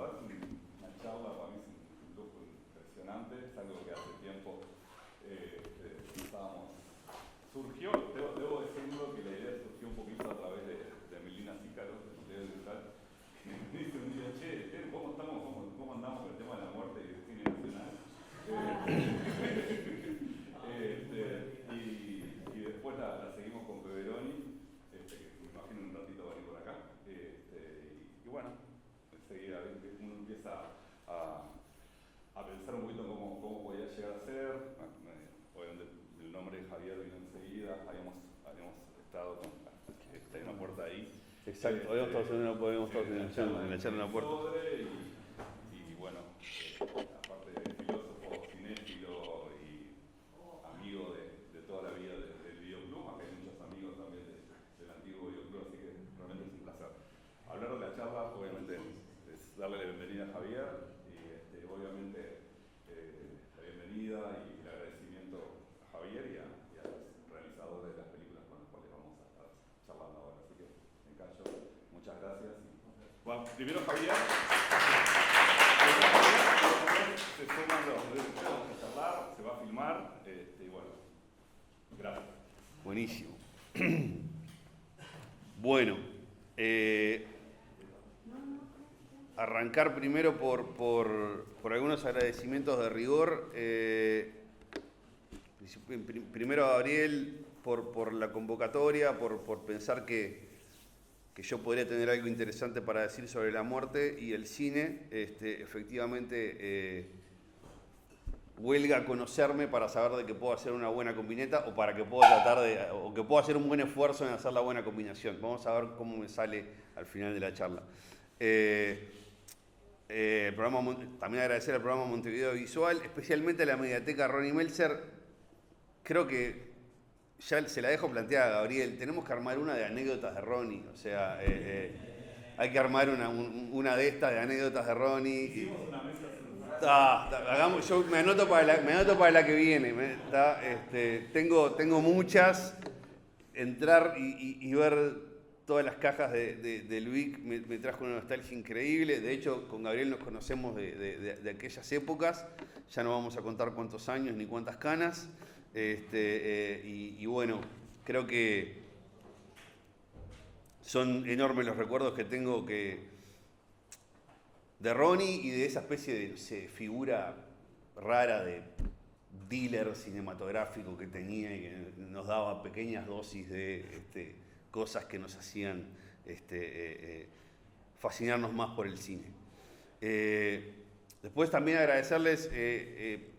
verdad es una charla, para mí es un lujo impresionante, es algo que hace tiempo pensábamos. Surgió, debo decirlo, que la idea surgió un poquito a través de Melina Cícaro, de Leo Digital, que me dice un día, che, ¿cómo andamos con el tema de la muerte y el cine nacional? Y después la seguimos con Peveroni, que me imagino en un ratito va a venir por acá. Y bueno, enseguida uno empieza a pensar un poquito cómo podía llegar a ser. Obviamente el nombre de Javier vino enseguida, habíamos estado con está en una puerta ahí. Exacto, habíamos estado en la charla en la puerta. Y bueno, aparte de filósofo, cinéfilo y amigo de toda la vida del videoclub, acá hay muchos amigos también del antiguo videoclub, así que realmente es un placer. Hablar de la charla, obviamente, es darle la bienvenida a Javier y obviamente la bienvenida y el agradecimiento a Javier y a los realizadores de las películas con los cuales vamos a estar charlando ahora. Así que, en caso, muchas gracias. Bueno, primero Javier. Se suman vamos a charlar, se va a filmar y bueno, gracias. Buenísimo. Bueno, arrancar primero por algunos agradecimientos de rigor. Primero a Gabriel por la convocatoria, por pensar que yo podría tener algo interesante para decir sobre la muerte y el cine. Efectivamente, huelga a conocerme para saber de que puedo hacer una buena combineta o para que puedo o que puedo hacer un buen esfuerzo en hacer la buena combinación. Vamos a ver cómo me sale al final de la charla. También agradecer al programa Montevideo Visual, especialmente a la Mediateca Ronnie Meltzer. Creo que ya se la dejo planteada a Gabriel. Tenemos que armar una de anécdotas de Ronnie. O sea, hay que armar una de estas de anécdotas de Ronnie. Hicimos una mesa. Yo me anoto para la que viene. Tengo muchas. Entrar y ver todas las cajas de Luis me trajo una nostalgia increíble. De hecho, con Gabriel nos conocemos de aquellas épocas. Ya no vamos a contar cuántos años ni cuántas canas. Y bueno, creo que son enormes los recuerdos que tengo de Ronnie y de esa especie de figura rara de dealer cinematográfico que tenía y que nos daba pequeñas dosis de cosas que nos hacían fascinarnos más por el cine. Después también agradecerles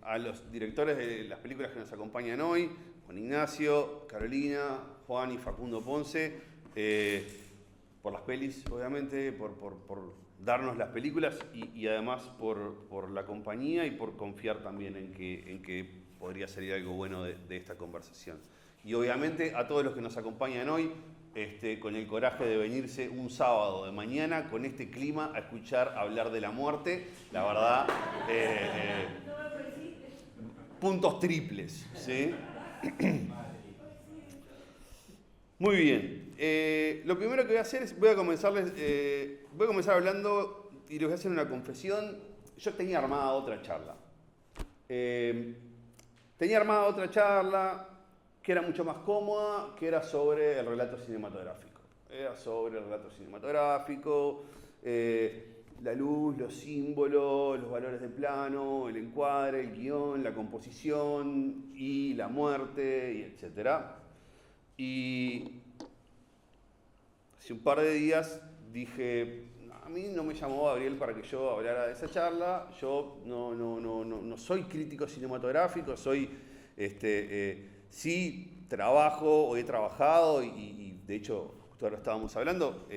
a los directores de las películas que nos acompañan hoy, Juan Ignacio, Carolina, Juan y Facundo Ponce, por las pelis, obviamente, por darnos las películas y además por la compañía y por confiar también en que podría salir algo bueno de esta conversación. Y obviamente a todos los que nos acompañan hoy, con el coraje de venirse un sábado de mañana con este clima a escuchar hablar de la muerte, la verdad, puntos triples, ¿sí? Muy bien. Lo primero que voy a hacer es, voy a comenzar hablando y les voy a hacer una confesión. Yo tenía armada otra charla. Que era mucho más cómoda, que era sobre el relato cinematográfico. La luz, los símbolos, los valores de plano, el encuadre, el guión, la composición y la muerte, y etc. Y hace un par de días dije, a mí no me llamó Gabriel para que yo hablara de esa charla. Yo no soy crítico cinematográfico, soy sí trabajo o he trabajado y de hecho, justo ahora estábamos hablando,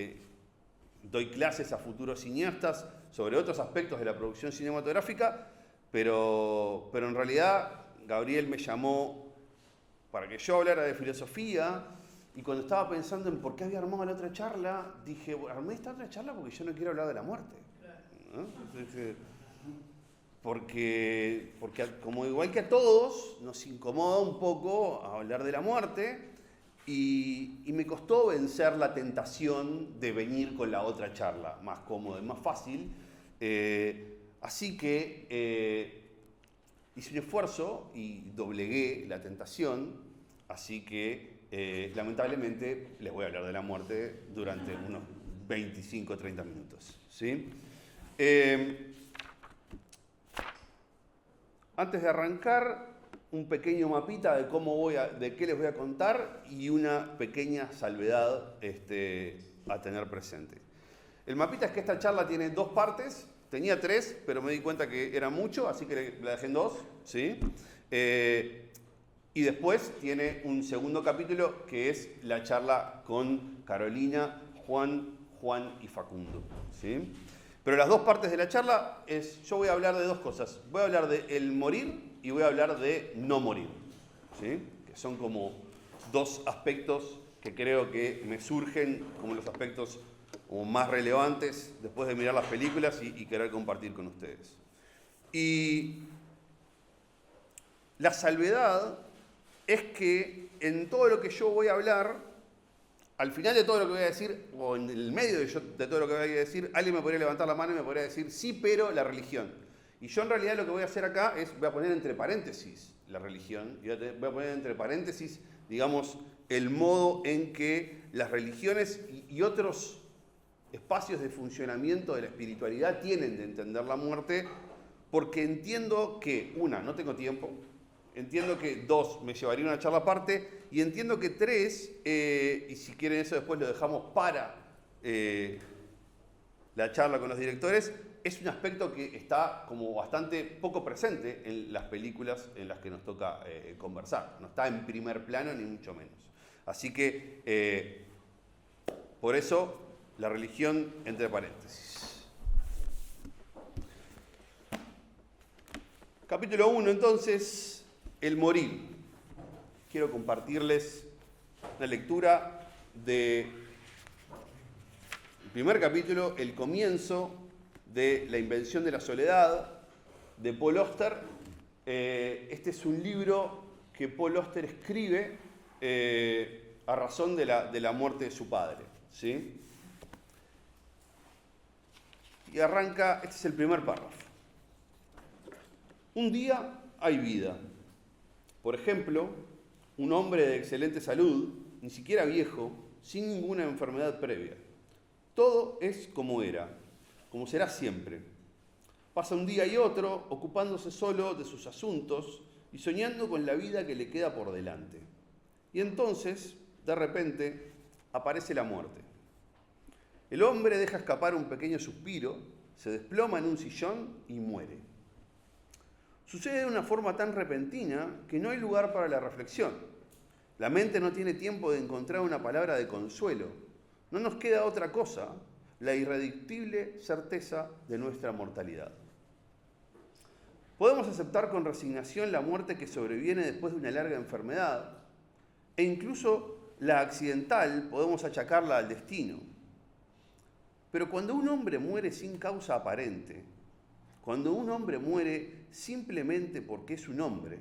doy clases a futuros cineastas sobre otros aspectos de la producción cinematográfica, pero en realidad Gabriel me llamó para que yo hablara de filosofía y cuando estaba pensando en por qué había armado la otra charla, dije, bueno, armé esta otra charla porque yo no quiero hablar de la muerte, ¿no? Entonces, porque como igual que a todos, nos incomoda un poco hablar de la muerte y me costó vencer la tentación de venir con la otra charla, más cómoda y más fácil, Así que hice un esfuerzo y doblegué la tentación, así que lamentablemente les voy a hablar de la muerte durante unos 25 o 30 minutos. ¿Sí? Antes de arrancar, un pequeño mapita de qué les voy a contar y una pequeña salvedad a tener presente. El mapita es que esta charla tiene dos partes. Tenía tres, pero me di cuenta que era mucho, así que la dejé en dos. ¿Sí? Y después tiene un segundo capítulo que es la charla con Carolina, Juan y Facundo. ¿Sí? Pero las dos partes de la charla yo voy a hablar de dos cosas. Voy a hablar de el morir y voy a hablar de no morir. ¿Sí? Que son como dos aspectos que creo que me surgen como los aspectos como más relevantes después de mirar las películas y querer compartir con ustedes. Y la salvedad es que en todo lo que yo voy a hablar, al final de todo lo que voy a decir, o en el medio de todo lo que voy a decir, alguien me podría levantar la mano y me podría decir, sí, pero la religión. Y yo en realidad lo que voy a hacer acá voy a poner entre paréntesis la religión, y voy a poner entre paréntesis, digamos, el modo en que las religiones y otros espacios de funcionamiento de la espiritualidad tienen de entender la muerte, porque entiendo que, una, no tengo tiempo, entiendo que, dos, me llevaría una charla aparte, y entiendo que tres, y si quieren eso después lo dejamos para la charla con los directores, es un aspecto que está como bastante poco presente en las películas en las que nos toca conversar. No está en primer plano ni mucho menos. Así que, por eso, la religión entre paréntesis. Capítulo 1, entonces, el morir. Quiero compartirles una lectura del primer capítulo, el comienzo de La invención de la soledad, de Paul Auster. Este es un libro que Paul Auster escribe a razón de la muerte de su padre. ¿Sí? Y arranca, este es el primer párrafo. Un día hay vida. Por ejemplo, un hombre de excelente salud, ni siquiera viejo, sin ninguna enfermedad previa. Todo es como era, como será siempre. Pasa un día y otro, ocupándose solo de sus asuntos y soñando con la vida que le queda por delante. Y entonces, de repente, aparece la muerte. El hombre deja escapar un pequeño suspiro, se desploma en un sillón y muere. Sucede de una forma tan repentina que no hay lugar para la reflexión. La mente no tiene tiempo de encontrar una palabra de consuelo. No nos queda otra cosa, la irreductible certeza de nuestra mortalidad. Podemos aceptar con resignación la muerte que sobreviene después de una larga enfermedad, e incluso la accidental podemos achacarla al destino. Pero cuando un hombre muere sin causa aparente, cuando un hombre muere simplemente porque es un hombre,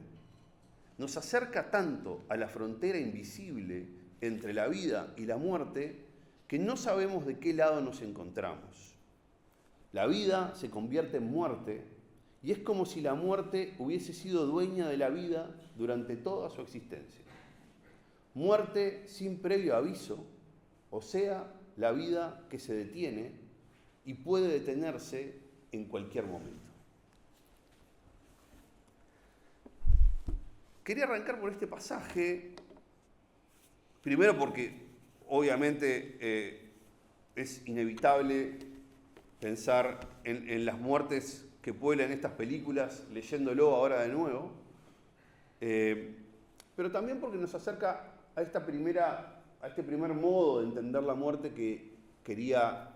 nos acerca tanto a la frontera invisible entre la vida y la muerte que no sabemos de qué lado nos encontramos. La vida se convierte en muerte y es como si la muerte hubiese sido dueña de la vida durante toda su existencia. Muerte sin previo aviso, o sea, la vida que se detiene y puede detenerse en cualquier momento. Quería arrancar por este pasaje, primero porque obviamente es inevitable pensar en las muertes que pueblan estas películas, leyéndolo ahora de nuevo, pero también porque nos acerca a este primer modo de entender la muerte que quería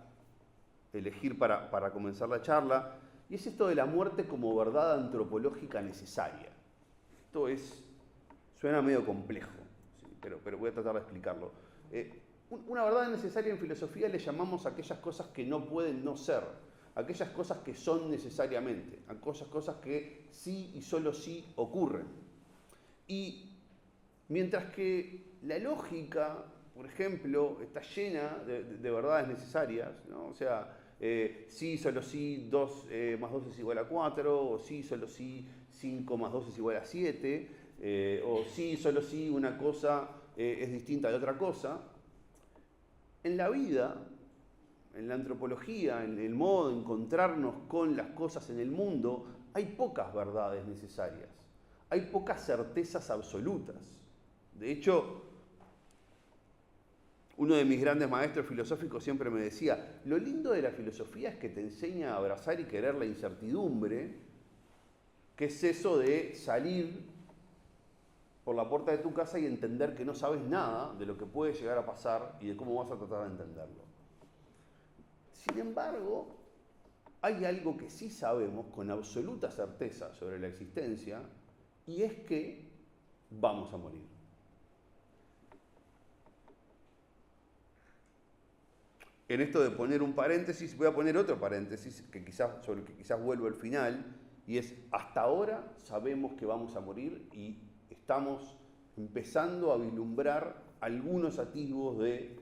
elegir para comenzar la charla, y es esto de la muerte como verdad antropológica necesaria. Esto suena medio complejo, ¿sí? pero voy a tratar de explicarlo. Una verdad necesaria en filosofía le llamamos a aquellas cosas que no pueden no ser, aquellas cosas que son necesariamente, aquellas cosas que sí y solo sí ocurren. Y mientras que la lógica, por ejemplo, está llena de verdades necesarias, ¿no? O sea, sí, solo sí, 2 más 2 es igual a 4, o sí, solo sí, 5 más 2 es igual a 7, o sí, solo sí, una cosa es distinta de otra cosa. En la vida, en la antropología, en el modo de encontrarnos con las cosas en el mundo, hay pocas verdades necesarias, hay pocas certezas absolutas. De hecho, uno de mis grandes maestros filosóficos siempre me decía, lo lindo de la filosofía es que te enseña a abrazar y querer la incertidumbre, que es eso de salir por la puerta de tu casa y entender que no sabes nada de lo que puede llegar a pasar y de cómo vas a tratar de entenderlo. Sin embargo, hay algo que sí sabemos con absoluta certeza sobre la existencia, y es que vamos a morir. En esto de poner un paréntesis, voy a poner otro paréntesis sobre el que quizás vuelvo al final, y es, hasta ahora sabemos que vamos a morir y estamos empezando a vislumbrar algunos atisbos de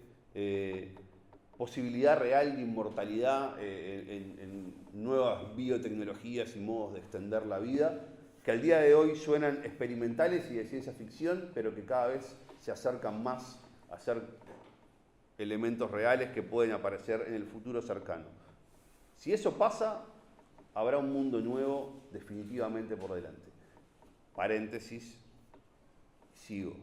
posibilidad real de inmortalidad en nuevas biotecnologías y modos de extender la vida, que al día de hoy suenan experimentales y de ciencia ficción, pero que cada vez se acercan más a ser elementos reales que pueden aparecer en el futuro cercano. Si eso pasa, habrá un mundo nuevo definitivamente por delante. Paréntesis, sigo.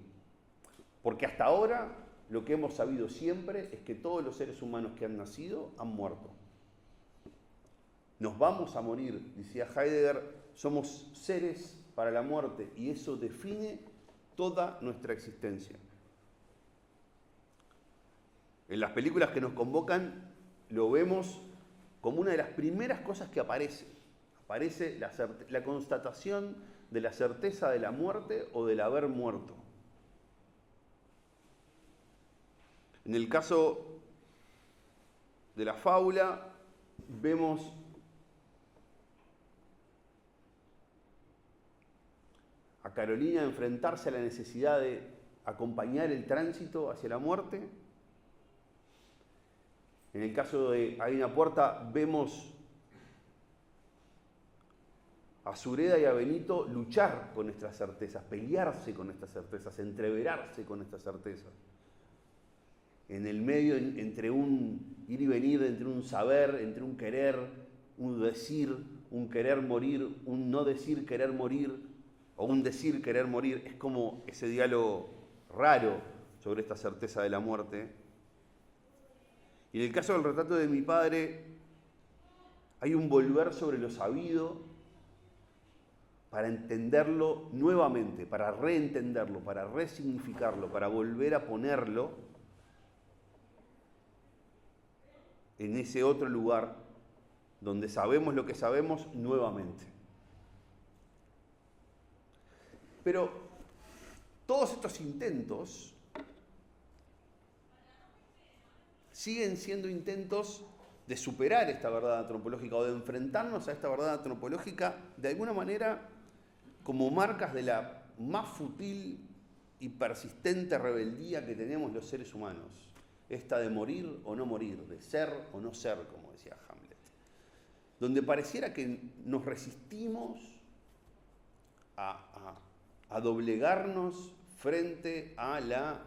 Porque hasta ahora lo que hemos sabido siempre es que todos los seres humanos que han nacido han muerto. Nos vamos a morir, decía Heidegger, somos seres para la muerte y eso define toda nuestra existencia. En las películas que nos convocan lo vemos como una de las primeras cosas que aparece. Aparece la constatación de la certeza de la muerte o del haber muerto. En el caso de la fábula, vemos a Carolina enfrentarse a la necesidad de acompañar el tránsito hacia la muerte. En el caso de Hay una puerta, vemos a Sureda y a Benito luchar con estas certezas, pelearse con estas certezas, entreverarse con estas certezas. En el medio, entre un ir y venir, entre un saber, entre un querer, un decir, un querer morir, un no decir querer morir, o un decir querer morir, es como ese diálogo raro sobre esta certeza de la muerte. Y en el caso del retrato de mi padre, hay un volver sobre lo sabido para entenderlo nuevamente, para reentenderlo, para resignificarlo, para volver a ponerlo en ese otro lugar donde sabemos lo que sabemos nuevamente. Pero todos estos intentos siguen siendo intentos de superar esta verdad antropológica o de enfrentarnos a esta verdad antropológica de alguna manera como marcas de la más fútil y persistente rebeldía que tenemos los seres humanos. Esta de morir o no morir, de ser o no ser, como decía Hamlet. Donde pareciera que nos resistimos a doblegarnos frente a la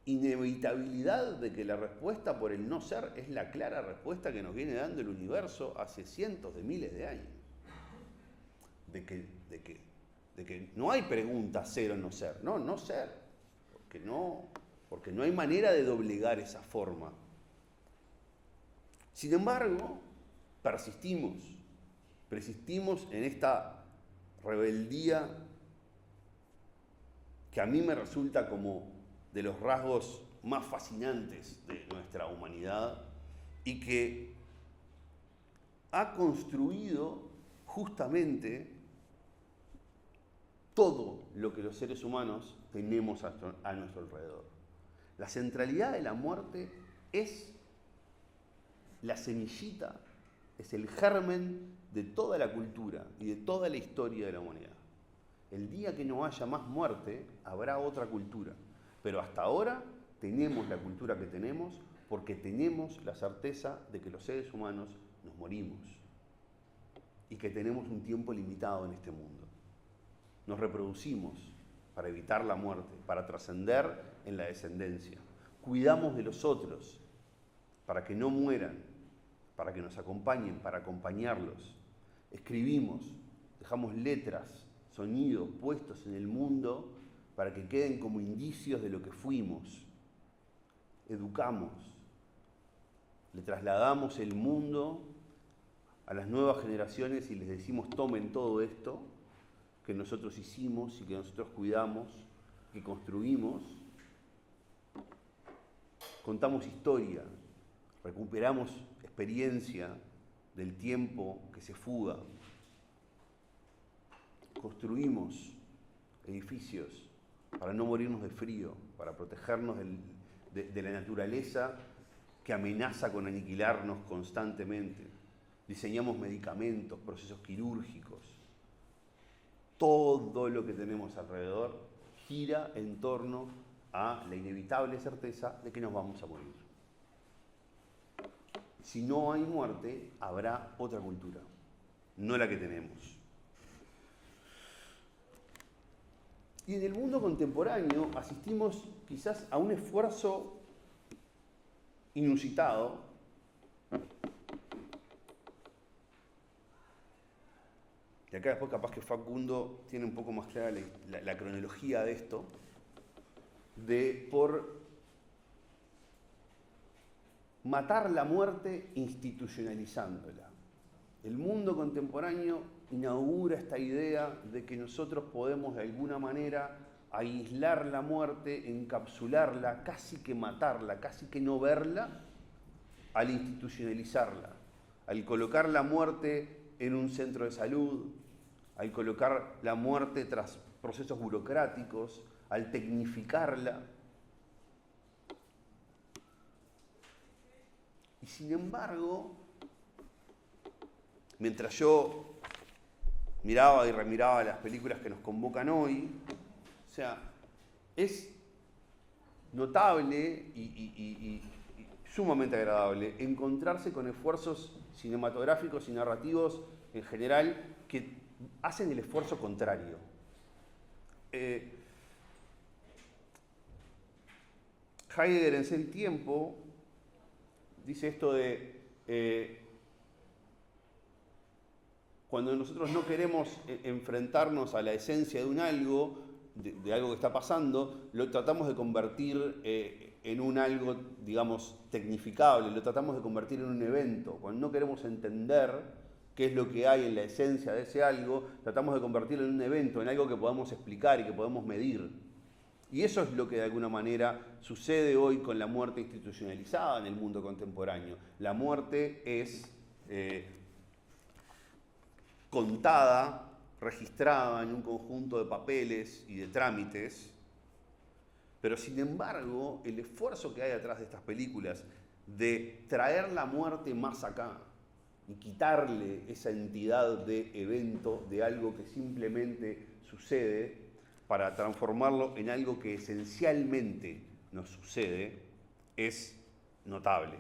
inevitabilidad de que la respuesta por el no ser es la clara respuesta que nos viene dando el universo hace cientos de miles de años. De que no hay pregunta ser o no ser, no ser, porque no hay manera de doblegar esa forma. Sin embargo, persistimos en esta rebeldía que a mí me resulta como de los rasgos más fascinantes de nuestra humanidad y que ha construido justamente todo lo que los seres humanos tenemos a nuestro alrededor. La centralidad de la muerte es la semillita, es el germen de toda la cultura y de toda la historia de la humanidad. El día que no haya más muerte, habrá otra cultura. Pero hasta ahora tenemos la cultura que tenemos porque tenemos la certeza de que los seres humanos nos morimos y que tenemos un tiempo limitado en este mundo. Nos reproducimos para evitar la muerte, para trascender en la descendencia. Cuidamos de los otros para que no mueran, para que nos acompañen, para acompañarlos. Escribimos, dejamos letras, sonidos puestos en el mundo para que queden como indicios de lo que fuimos. Educamos, le trasladamos el mundo a las nuevas generaciones y les decimos: tomen todo esto que nosotros hicimos y que nosotros cuidamos, que construimos. Contamos historia, recuperamos experiencia del tiempo que se fuga. Construimos edificios para no morirnos de frío, para protegernos de la naturaleza que amenaza con aniquilarnos constantemente. Diseñamos medicamentos, procesos quirúrgicos. Todo lo que tenemos alrededor gira en torno a la inevitable certeza de que nos vamos a morir. Si no hay muerte, habrá otra cultura, no la que tenemos. Y en el mundo contemporáneo asistimos quizás a un esfuerzo inusitado y acá después capaz que Facundo tiene un poco más clara la cronología de esto, por matar la muerte institucionalizándola. El mundo contemporáneo inaugura esta idea de que nosotros podemos de alguna manera aislar la muerte, encapsularla, casi que matarla, casi que no verla, al institucionalizarla, al colocar la muerte en un centro de salud, al colocar la muerte tras procesos burocráticos, al tecnificarla. Y sin embargo, mientras yo miraba y remiraba las películas que nos convocan hoy, o sea, es notable y sumamente agradable encontrarse con esfuerzos cinematográficos y narrativos en general que hacen el esfuerzo contrario. Heidegger en Ser y Tiempo dice esto de cuando nosotros no queremos enfrentarnos a la esencia de un algo, de algo que está pasando, lo tratamos de convertir en un algo, digamos, tecnificable, lo tratamos de convertir en un evento. Cuando no queremos entender qué es lo que hay en la esencia de ese algo, tratamos de convertirlo en un evento, en algo que podamos explicar y que podamos medir. Y eso es lo que de alguna manera sucede hoy con la muerte institucionalizada en el mundo contemporáneo. La muerte es contada, registrada en un conjunto de papeles y de trámites, pero sin embargo el esfuerzo que hay detrás de estas películas de traer la muerte más acá y quitarle esa entidad de evento, de algo que simplemente sucede, para transformarlo en algo que esencialmente nos sucede, es notable.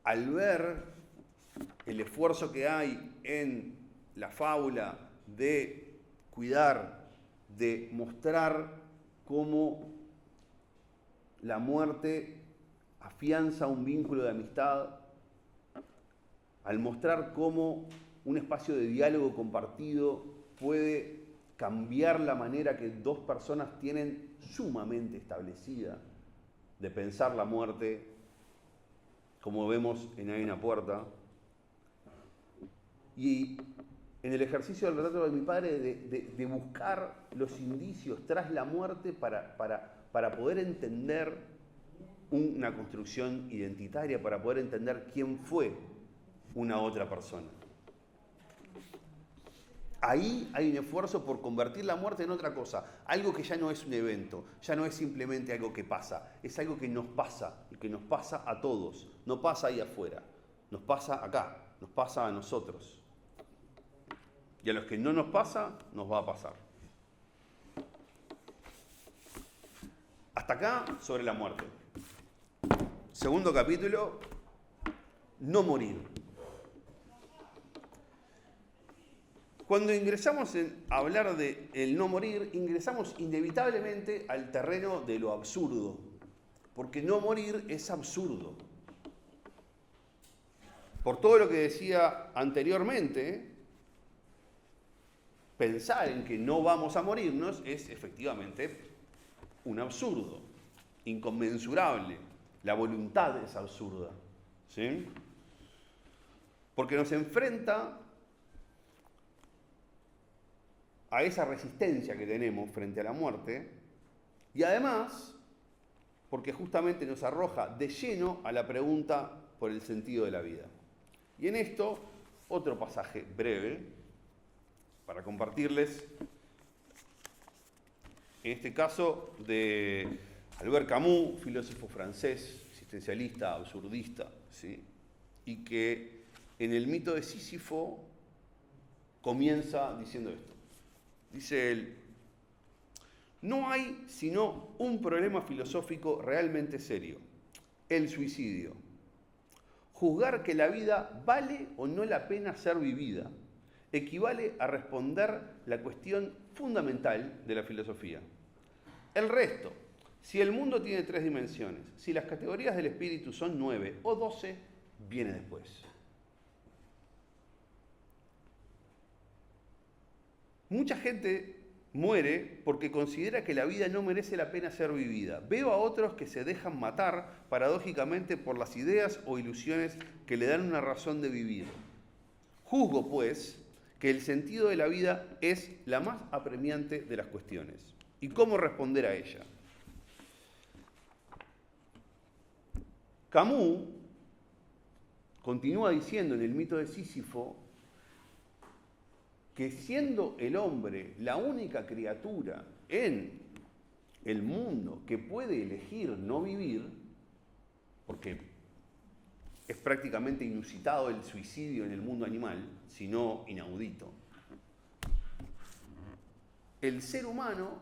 Al ver el esfuerzo que hay en la fábula de cuidar, de mostrar cómo la muerte afianza un vínculo de amistad, al mostrar cómo un espacio de diálogo compartido puede cambiar la manera que dos personas tienen sumamente establecida de pensar la muerte, como vemos en Hay una puerta. Y en el ejercicio del retrato de mi padre, de buscar los indicios tras la muerte para poder entender una construcción identitaria, para poder entender quién fue una otra persona. Ahí hay un esfuerzo por convertir la muerte en otra cosa, algo que ya no es un evento, ya no es simplemente algo que pasa, es algo que nos pasa y que nos pasa a todos, no pasa ahí afuera, nos pasa acá, nos pasa a nosotros. Y a los que no nos pasa, nos va a pasar. Hasta acá sobre la muerte. Segundo capítulo, no morir. Cuando ingresamos a hablar de el no morir, ingresamos inevitablemente al terreno de lo absurdo, porque no morir es absurdo. Por todo lo que decía anteriormente, pensar en que no vamos a morirnos es efectivamente un absurdo, inconmensurable. La voluntad es absurda, ¿sí? Porque nos enfrenta a esa resistencia que tenemos frente a la muerte y además porque justamente nos arroja de lleno a la pregunta por el sentido de la vida. Y en esto, otro pasaje breve para compartirles, en este caso de Albert Camus, filósofo francés, existencialista, absurdista, ¿sí? Y que en el mito de Sísifo comienza diciendo esto. Dice él: no hay sino un problema filosófico realmente serio, el suicidio. Juzgar que la vida vale o no la pena ser vivida equivale a responder la cuestión fundamental de la filosofía. El resto, si el mundo tiene 3 dimensiones, si las categorías del espíritu son 9 o 12, viene después. Mucha gente muere porque considera que la vida no merece la pena ser vivida. Veo a otros que se dejan matar paradójicamente por las ideas o ilusiones que le dan una razón de vivir. Juzgo, pues, que el sentido de la vida es la más apremiante de las cuestiones. ¿Y cómo responder a ella? Camus continúa diciendo en el mito de Sísifo que siendo el hombre la única criatura en el mundo que puede elegir no vivir, porque es prácticamente inusitado el suicidio en el mundo animal, sino inaudito, el ser humano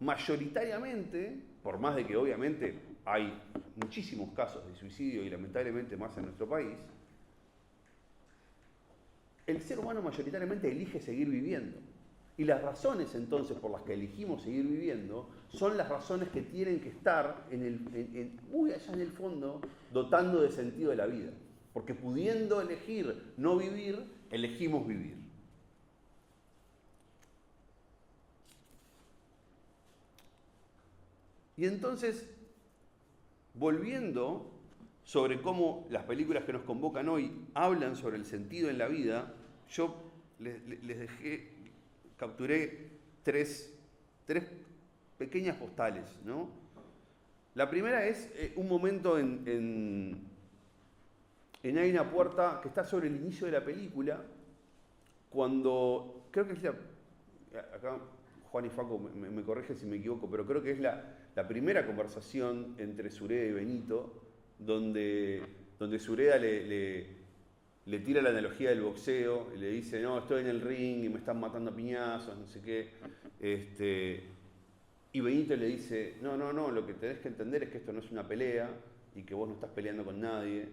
mayoritariamente, por más de que obviamente hay muchísimos casos de suicidio y lamentablemente más en nuestro país, el ser humano mayoritariamente elige seguir viviendo. Y las razones entonces por las que elegimos seguir viviendo son las razones que tienen que estar muy allá en el fondo, dotando de sentido de la vida. Porque pudiendo elegir no vivir, elegimos vivir. Y entonces, volviendo sobre cómo las películas que nos convocan hoy hablan sobre el sentido en la vida, yo les capturé tres pequeñas postales, ¿no? La primera es un momento en Hay una puerta que está sobre el inicio de la película, cuando, creo que es acá Juan y Faco me corrige si me equivoco, pero creo que es la primera conversación entre Sureda y Benito, donde Sureda le tira la analogía del boxeo y le dice: no, estoy en el ring y me están matando a piñazos, no sé qué. Y Benito le dice: no, lo que tenés que entender es que esto no es una pelea y que vos no estás peleando con nadie.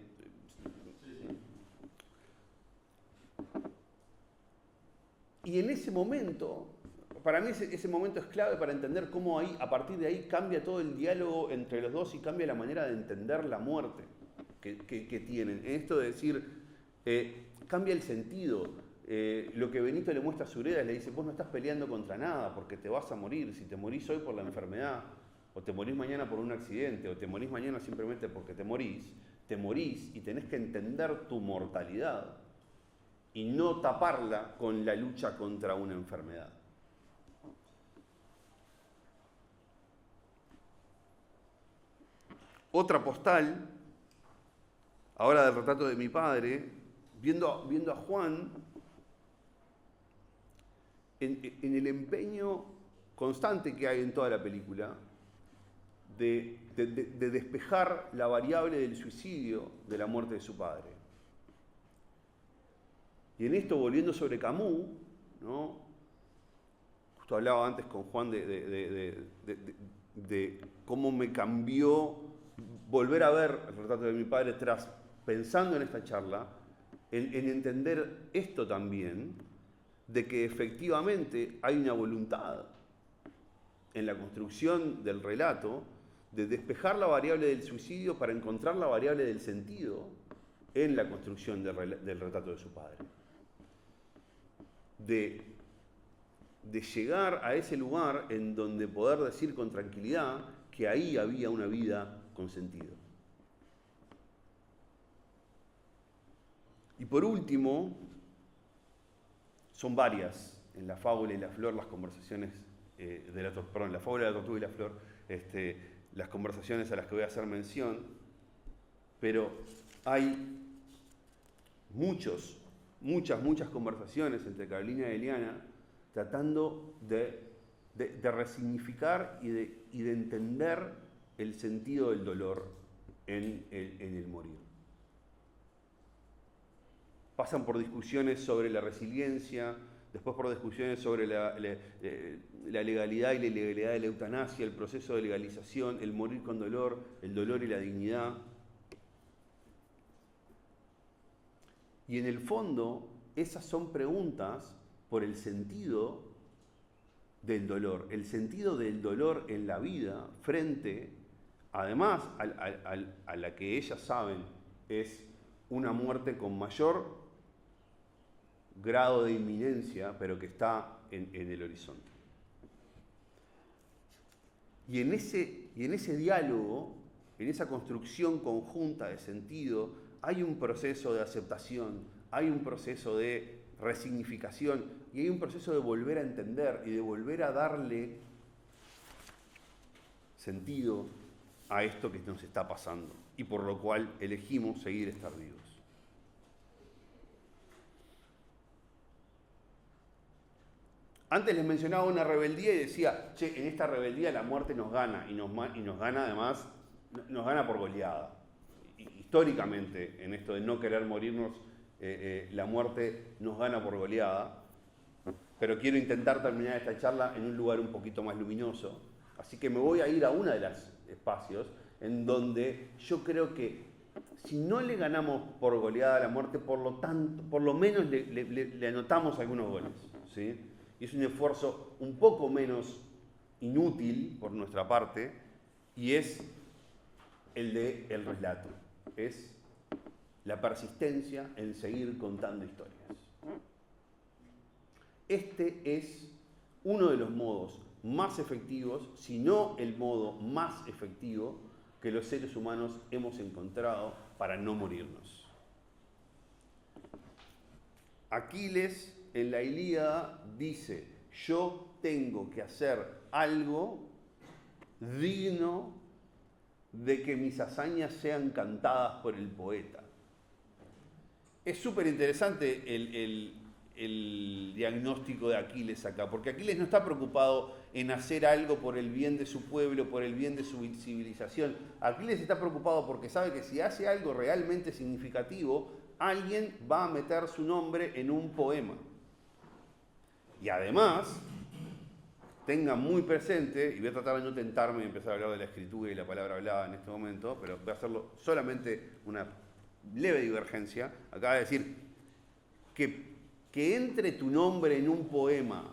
Y en ese momento, para mí ese momento es clave para entender cómo a partir de ahí cambia todo el diálogo entre los dos y cambia la manera de entender la muerte que tienen. En esto de decir, cambia el sentido. Lo que Benito le muestra a Sureda, le dice: vos no estás peleando contra nada porque te vas a morir. Si te morís hoy por la enfermedad, o te morís mañana por un accidente, o te morís mañana simplemente porque te morís y tenés que entender tu mortalidad y no taparla con la lucha contra una enfermedad. Otra postal, ahora del retrato de mi padre, viendo a Juan en el empeño constante que hay en toda la película de despejar la variable del suicidio de la muerte de su padre. Y en esto, volviendo sobre Camus, ¿no? Justo hablaba antes con Juan de de cómo me cambió volver a ver el retrato de mi padre pensando en esta charla, en entender esto también, de que efectivamente hay una voluntad en la construcción del relato de despejar la variable del suicidio para encontrar la variable del sentido en la construcción del retrato de su padre. De llegar a ese lugar en donde poder decir con tranquilidad que ahí había una vida con sentido. Y por último, son varias en La Fábula y la Flor las conversaciones La Fábula de la Tortuga y la Flor, las conversaciones a las que voy a hacer mención, pero hay muchas conversaciones entre Carolina y Eliana tratando de resignificar y de entender el sentido del dolor en el morir. Pasan por discusiones sobre la resiliencia, después por discusiones sobre la legalidad y la ilegalidad de la eutanasia, el proceso de legalización, el morir con dolor, el dolor y la dignidad. Y en el fondo, esas son preguntas por el sentido del dolor. El sentido del dolor en la vida frente, además, a la que ellas saben es una muerte con mayor grado de inminencia, pero que está en el horizonte. Y en ese diálogo, en esa construcción conjunta de sentido, hay un proceso de aceptación, hay un proceso de resignificación y hay un proceso de volver a entender y de volver a darle sentido a esto que nos está pasando y por lo cual elegimos seguir estar vivos. Antes les mencionaba una rebeldía y decía, che, en esta rebeldía la muerte nos gana y nos gana además, nos gana por goleada. Históricamente, en esto de no querer morirnos, la muerte nos gana por goleada, pero quiero intentar terminar esta charla en un lugar un poquito más luminoso, así que me voy a ir a uno de los espacios en donde yo creo que si no le ganamos por goleada a la muerte, por lo menos le anotamos algunos goles, ¿sí? Y es un esfuerzo un poco menos inútil por nuestra parte, y es el del relato. Es la persistencia en seguir contando historias. Este es uno de los modos más efectivos, si no el modo más efectivo, que los seres humanos hemos encontrado para no morirnos. Aquiles en la Ilíada dice, yo tengo que hacer algo digno de que mis hazañas sean cantadas por el poeta. Es súper interesante el diagnóstico de Aquiles acá, porque Aquiles no está preocupado en hacer algo por el bien de su pueblo, por el bien de su civilización. Aquiles está preocupado porque sabe que si hace algo realmente significativo, alguien va a meter su nombre en un poema. Y además, tengan muy presente, y voy a tratar de no tentarme y empezar a hablar de la escritura y la palabra hablada en este momento, pero voy a hacerlo solamente una leve divergencia. Acaba de decir que entre tu nombre en un poema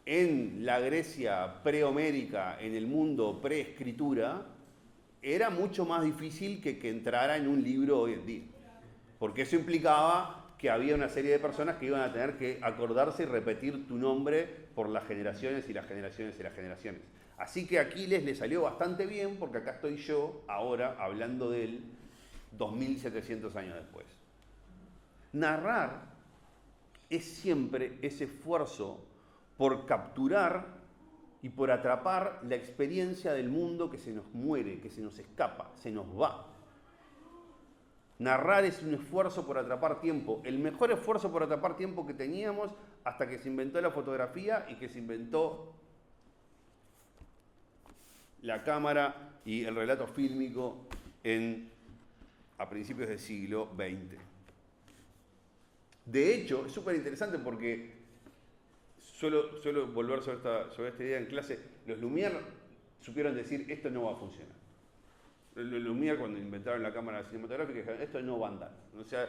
en la Grecia prehomérica, en el mundo preescritura, era mucho más difícil que entrara en un libro hoy en día. Porque eso implicaba que había una serie de personas que iban a tener que acordarse y repetir tu nombre por las generaciones y las generaciones y las generaciones. Así que a Aquiles le salió bastante bien, porque acá estoy yo ahora hablando de él 2700 años después. Narrar es siempre ese esfuerzo por capturar y por atrapar la experiencia del mundo que se nos muere, que se nos escapa, se nos va. Narrar es un esfuerzo por atrapar tiempo, el mejor esfuerzo por atrapar tiempo que teníamos hasta que se inventó la fotografía y que se inventó la cámara y el relato fílmico a principios del siglo XX. De hecho, es súper interesante porque suelo volver sobre esta idea en clase. Los Lumière supieron decir, esto no va a funcionar. Lumière, cuando inventaron la cámara cinematográfica, dijeron, esto no va a andar. O sea,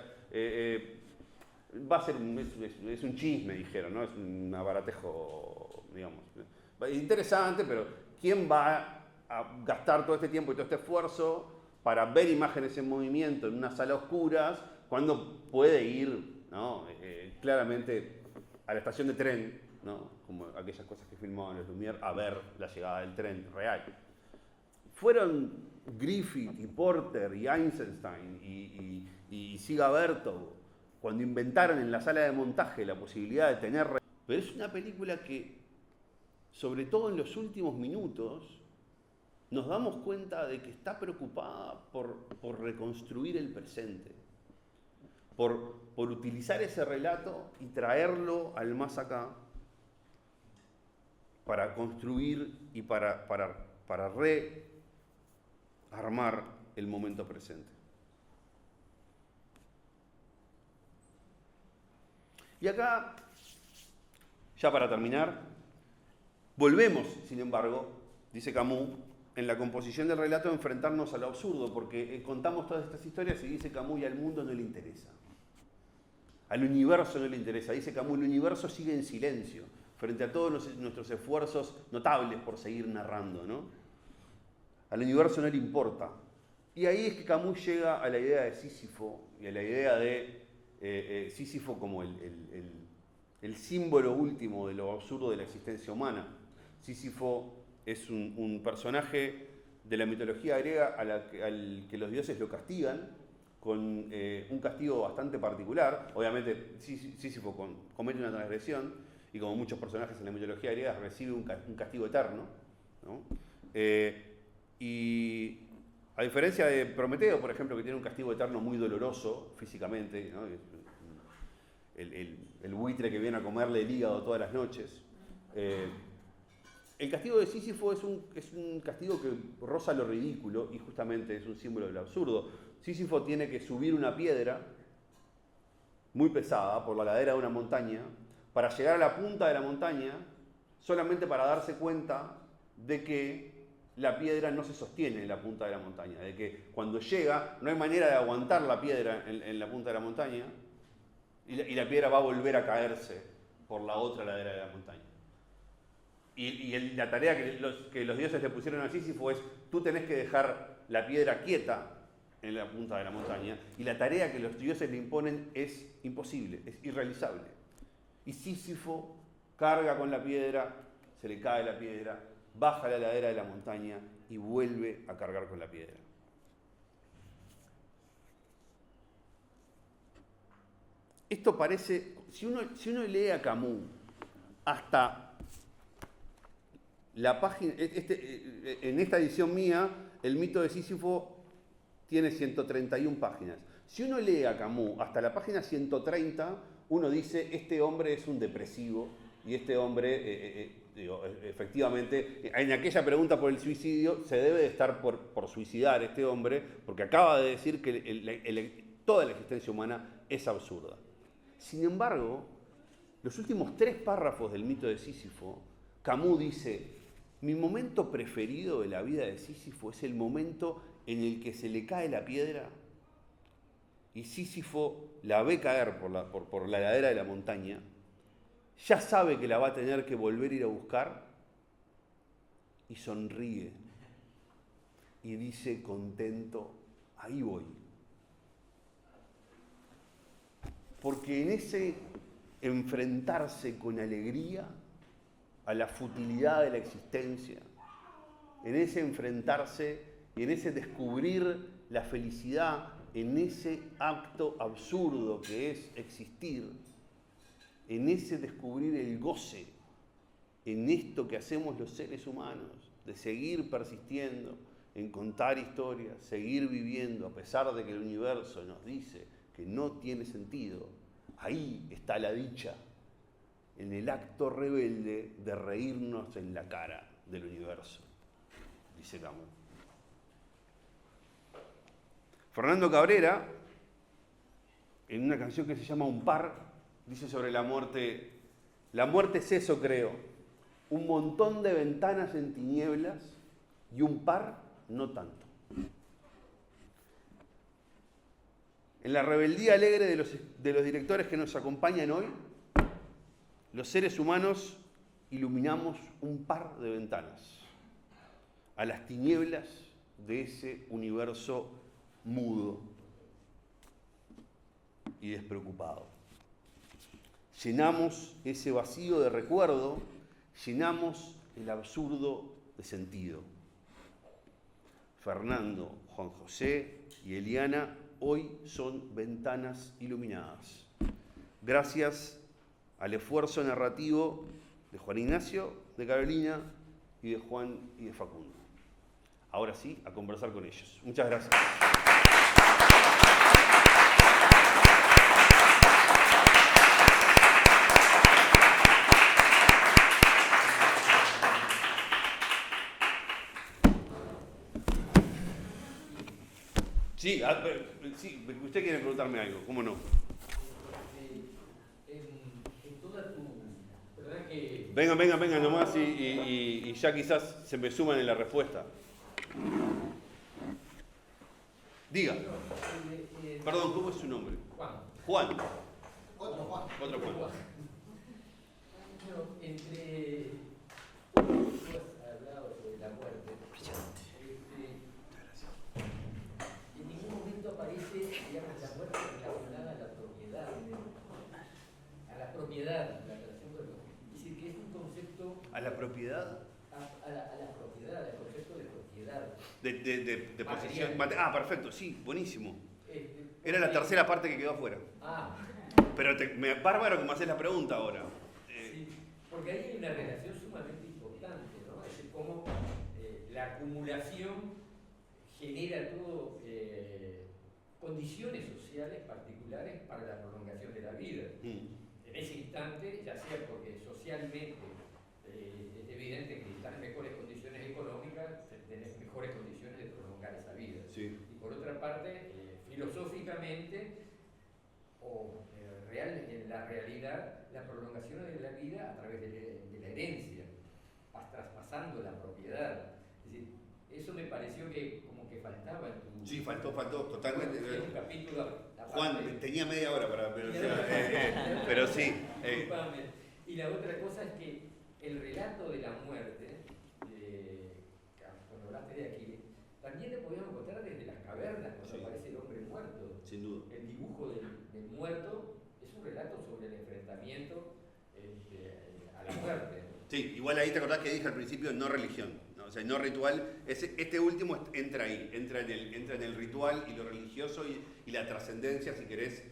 va a ser es un chisme, dijeron, ¿no? Es un abaratejo, digamos. Interesante, pero ¿quién va a gastar todo este tiempo y todo este esfuerzo para ver imágenes en movimiento en una sala oscuras cuando puede ir, ¿no? Claramente a la estación de tren, ¿no? Como aquellas cosas que filmaban los Lumière, a ver la llegada del tren real? Fueron Griffith y Porter y Eisenstein y Siga Bertov cuando inventaron en la sala de montaje la posibilidad de tener... Pero es una película que, sobre todo en los últimos minutos, nos damos cuenta de que está preocupada por reconstruir el presente, por utilizar ese relato y traerlo al más acá para construir y para rearmar el momento presente. Y acá, ya para terminar, volvemos, sin embargo, dice Camus, en la composición del relato a enfrentarnos a lo absurdo, porque contamos todas estas historias y dice Camus, y al mundo no le interesa. Al universo no le interesa. Dice Camus, el universo sigue en silencio frente a todos nuestros esfuerzos notables por seguir narrando, ¿no? Al universo no le importa. Y ahí es que Camus llega a la idea de Sísifo y a la idea de Sísifo como el símbolo último de lo absurdo de la existencia humana. Sísifo es un personaje de la mitología griega al que los dioses lo castigan con un castigo bastante particular. Obviamente Sísifo comete una transgresión y, como muchos personajes en la mitología griega, recibe un castigo eterno, ¿no? Y a diferencia de Prometeo, por ejemplo, que tiene un castigo eterno muy doloroso físicamente, ¿no? El buitre que viene a comerle el hígado todas las noches. El castigo de Sísifo es un castigo que roza lo ridículo y justamente es un símbolo del absurdo. Sísifo tiene que subir una piedra muy pesada por la ladera de una montaña para llegar a la punta de la montaña, solamente para darse cuenta de que la piedra no se sostiene en la punta de la montaña, de que cuando llega no hay manera de aguantar la piedra en la punta de la montaña y la piedra va a volver a caerse por la otra ladera de la montaña. Y la tarea que los dioses le pusieron a Sísifo es: tú tenés que dejar la piedra quieta en la punta de la montaña, y la tarea que los dioses le imponen es imposible, es irrealizable. Y Sísifo carga con la piedra, se le cae la piedra, baja la ladera de la montaña y vuelve a cargar con la piedra. Esto parece, si uno lee a Camus hasta la página, en esta edición mía, el mito de Sísifo tiene 131 páginas. Si uno lee a Camus hasta la página 130, uno dice: este hombre es un depresivo, y este hombre, efectivamente, en aquella pregunta por el suicidio, se debe de estar por suicidar este hombre, porque acaba de decir que toda la existencia humana es absurda. Sin embargo, los últimos 3 párrafos del mito de Sísifo, Camus dice: mi momento preferido de la vida de Sísifo es el momento en el que se le cae la piedra y Sísifo la ve caer por la ladera de la montaña, ya sabe que la va a tener que volver a ir a buscar y sonríe y dice contento: ahí voy. Porque en ese enfrentarse con alegría a la futilidad de la existencia, en ese enfrentarse y en ese descubrir la felicidad en ese acto absurdo que es existir, en ese descubrir el goce, en esto que hacemos los seres humanos, de seguir persistiendo en contar historias, seguir viviendo a pesar de que el universo nos dice que no tiene sentido, ahí está la dicha, en el acto rebelde de reírnos en la cara del universo, dice Camus. Fernando Cabrera, en una canción que se llama Un par, dice sobre la muerte es eso, creo, un montón de ventanas en tinieblas y un par no tanto. En la rebeldía alegre de los directores que nos acompañan hoy, los seres humanos iluminamos un par de ventanas a las tinieblas de ese universo mudo y despreocupado. Llenamos ese vacío de recuerdo, llenamos el absurdo de sentido. Fernando, Juan José y Eliana hoy son ventanas iluminadas. Gracias al esfuerzo narrativo de Juan Ignacio, de Carolina y de Juan y de Facundo. Ahora sí, a conversar con ellos. Muchas gracias. Sí, usted quiere preguntarme algo, ¿cómo no? En toda tu... ¿verdad que... Venga nomás y ya quizás se me suman en la respuesta. Diga. Perdón, ¿cómo es su nombre? Juan. Juan. Otro Juan. Otro Juan. Bueno, entre... Tú has hablado sobre la muerte. En ningún momento aparece, digamos, la muerte relacionada a la propiedad. A la propiedad, la relación con es decir, que es un concepto... ¿A la propiedad? A la propiedad, al concepto de propiedad. De posesión. Material. Perfecto, sí, buenísimo. Era la tercera parte que quedó afuera. Pero bárbaro que me haces la pregunta ahora. Sí, porque ahí hay una relación sumamente importante, ¿no? Es decir, cómo la acumulación genera todo condiciones sociales particulares para la prolongación de la vida. En ese instante, ya sea porque socialmente es evidente que están en mejores condiciones económicas, tenés mejores condiciones de prolongar esa vida. Sí. Y por otra parte, filosóficamente, o en la realidad, la prolongación de la vida a través de la herencia, vas traspasando la propiedad. Es decir, eso me pareció que como que faltaba en tu... Sí, faltó, totalmente. Es un capítulo aparte. Juan, tenía media hora para... Pero sí. Disculpame. Y la otra cosa es que el relato de la muerte, cuando hablaste de Aquiles, también lo podíamos encontrar desde las cavernas, cuando Sí. aparece el hombre muerto. Sin duda. El dibujo del muerto es un relato sobre el enfrentamiento a la muerte. Sí, igual ahí te acordás que dije al principio no religión, ¿no? O sea, no ritual. Este último entra ahí, entra en el ritual y lo religioso y la trascendencia, si querés,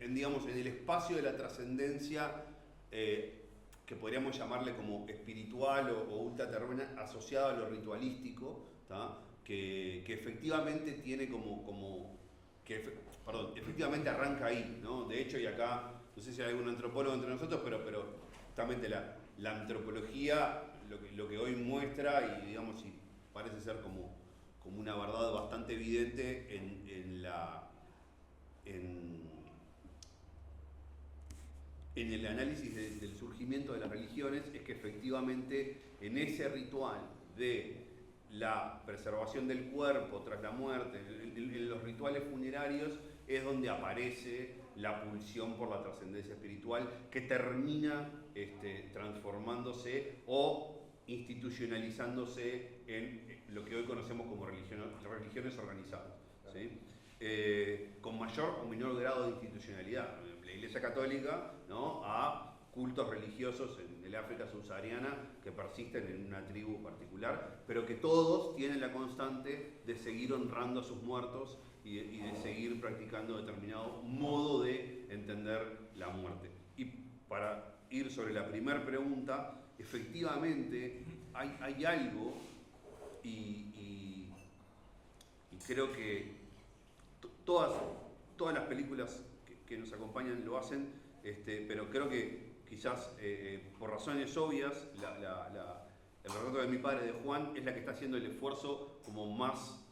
digamos, en el espacio de la trascendencia que podríamos llamarle como espiritual o ultraterrena, asociado a lo ritualístico, ¿tá? Que efectivamente tiene efectivamente arranca ahí, ¿no? De hecho, y acá, no sé si hay algún antropólogo entre nosotros, pero justamente la antropología, lo que hoy muestra, y digamos, y parece ser como una verdad bastante evidente en el análisis del surgimiento de las religiones, es que efectivamente en ese ritual de la preservación del cuerpo tras la muerte, en los rituales funerarios, es donde aparece la pulsión por la trascendencia espiritual que termina transformándose o institucionalizándose en lo que hoy conocemos como religiones organizadas, ¿sí? Con mayor o menor grado de institucionalidad. La Iglesia Católica, ¿no?, a cultos religiosos en el África subsahariana que persisten en una tribu particular, pero que todos tienen la constante de seguir honrando a sus muertos y de seguir practicando determinado modo de entender la muerte. Y para ir sobre la primera pregunta, efectivamente hay algo y creo que todas las películas que nos acompañan lo hacen, pero creo que quizás por razones obvias el retrato de mi padre, de Juan, es la que está haciendo el esfuerzo como más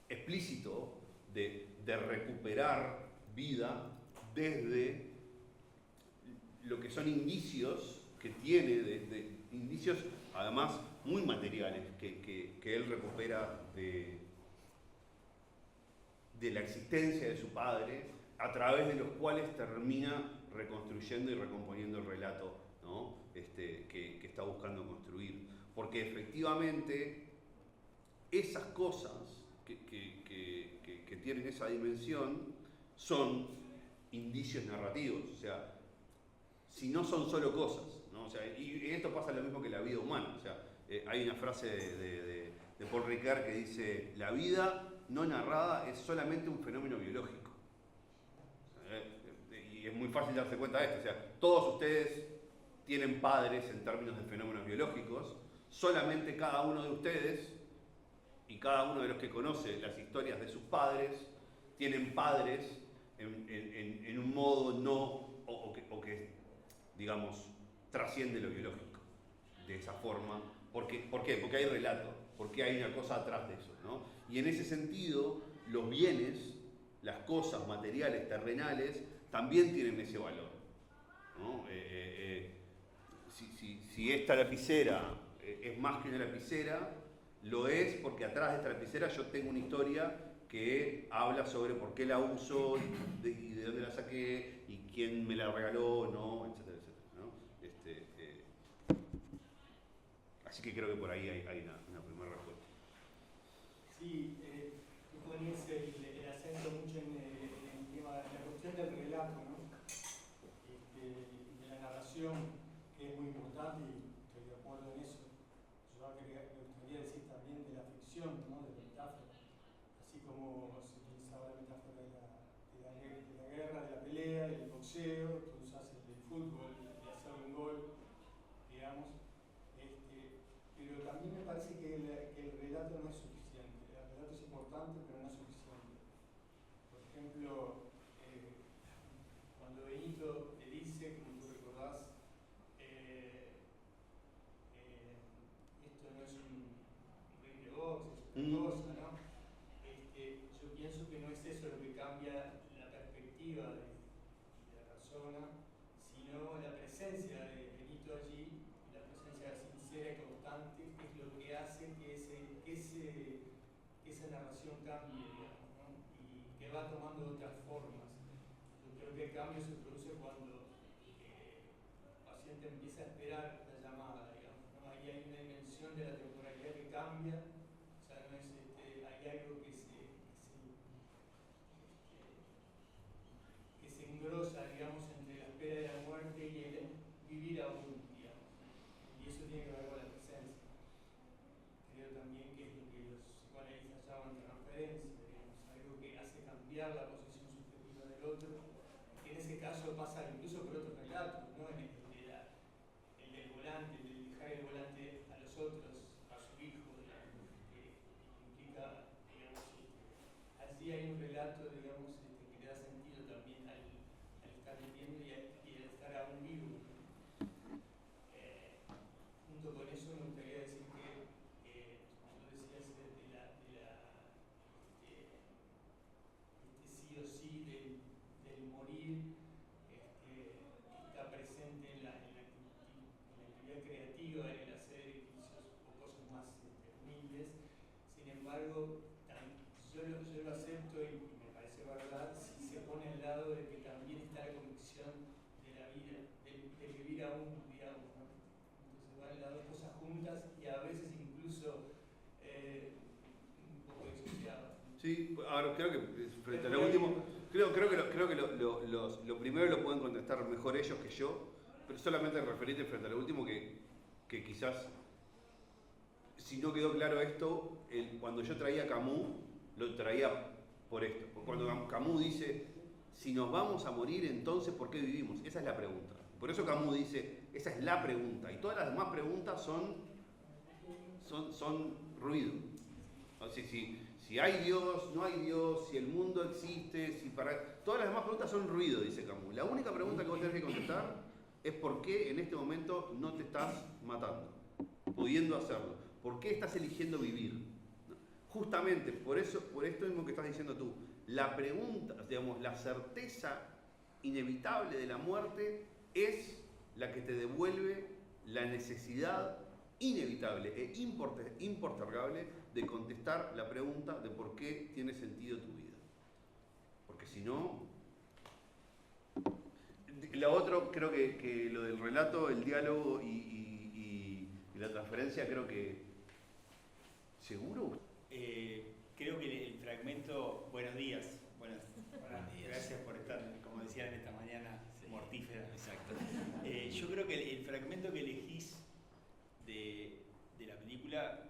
explícito de recuperar vida desde lo que son indicios que tiene, indicios además muy materiales, que él recupera de la existencia de su padre, a través de los cuales termina reconstruyendo y recomponiendo el relato, ¿no? que está buscando construir. Porque efectivamente esas cosas que tienen esa dimensión son indicios narrativos, o sea, si no son solo cosas, ¿no? O sea, y esto pasa lo mismo que la vida humana, o sea, hay una frase de Paul Ricard que dice: la vida no narrada es solamente un fenómeno biológico. Y es muy fácil darse cuenta de esto, o sea, todos ustedes tienen padres en términos de fenómenos biológicos, solamente cada uno de ustedes y cada uno de los que conoce las historias de sus padres tienen padres en un modo no, o que digamos, trasciende lo biológico de esa forma. ¿Por qué? Porque hay relato, porque hay una cosa atrás de eso, ¿no? Y en ese sentido, los bienes, las cosas materiales, terrenales, también tienen ese valor, ¿no? Si esta lapicera es más que una lapicera, lo es porque atrás de esta lapicera yo tengo una historia que habla sobre por qué la uso y de dónde la saqué y quién me la regaló, ¿no? Etcétera, etcétera, ¿no? Así que creo que por ahí hay una primera respuesta. Sí, tú pones el acento mucho en la cuestión del relato, ¿no? De la narración, que es muy importante y estoy de acuerdo en eso. Yo me gustaría decir también de la ficción, ¿no? De la metáfora. Así como se utilizaba la metáfora de la guerra, de la pelea, del boxeo, tú usas el del fútbol, de hacer un gol, digamos. Pero también me parece que el relato no es suficiente. El relato es importante, pero no es suficiente. Por ejemplo, cuando Benito le dice, como tú recordás, esto no es un ring de box, es una cosa, ¿no? Yo pienso que no es eso lo que cambia la perspectiva de la persona, sino la presencia de Benito allí, y la presencia sincera y constante, es lo que hace que esa narración cambie, digamos, ¿no? Y que va tomando otras formas. Yo creo que el cambio se produce cuando el paciente empieza a esperar la llamada, digamos, ¿no? Ahí hay una dimensión de la temporalidad que cambia, o sea, no es, hay algo que se engrosa, digamos, entre la espera de la muerte y el vivir aún, digamos. Y eso tiene que ver con la presencia. Creo también que es lo que los psicoanalistas llaman transferencia, digamos, algo que hace cambiar la posición subjetiva del otro, que en ese caso pasa incluso por otros relatos, ¿no? El del volante, el de dejar el volante a los otros, a su hijo, digamos, que implica, digamos, allí hay un relato, digamos, que le da sentido también al estar viviendo y al estar aún vivo. Junto con eso me gustaría decir que, como tú decías, sí o sí del morir, está presente en la actividad creativa, en el hacer edificios o cosas más humildes. Sin embargo, yo lo acepto y me parece verdad si se pone al lado de que también está la convicción de la vida, de vivir aún, digamos, ¿no? Entonces van las dos cosas juntas y a veces incluso un poco disociadas. Sí, ahora creo que frente a lo último, creo que lo primero lo pueden contestar mejor ellos que yo, pero solamente referirte frente a lo último que quizás, si no quedó claro esto, cuando yo traía a Camus, lo traía por esto. Cuando Camus dice, si nos vamos a morir, entonces ¿por qué vivimos? Esa es la pregunta. Por eso Camus dice, esa es la pregunta. Y todas las demás preguntas son ruido. O sea, si hay Dios, no hay Dios, si el mundo existe, todas las demás preguntas son ruido, dice Camus. La única pregunta que vos tenés que contestar es por qué en este momento no te estás matando, pudiendo hacerlo. ¿Por qué estás eligiendo vivir? Justamente por esto mismo que estás diciendo tú, la pregunta, digamos, la certeza inevitable de la muerte es la que te devuelve la necesidad inevitable e impostergable de contestar la pregunta de por qué tiene sentido tu vida. Porque si no... Lo otro, creo que lo del relato, el diálogo y la transferencia, creo que... ¿Seguro? Creo que el fragmento... Buenos días. Buenos días. Gracias por estar, como decían esta mañana, Sí. mortífera. Exacto. Yo creo que el fragmento que elegís de la película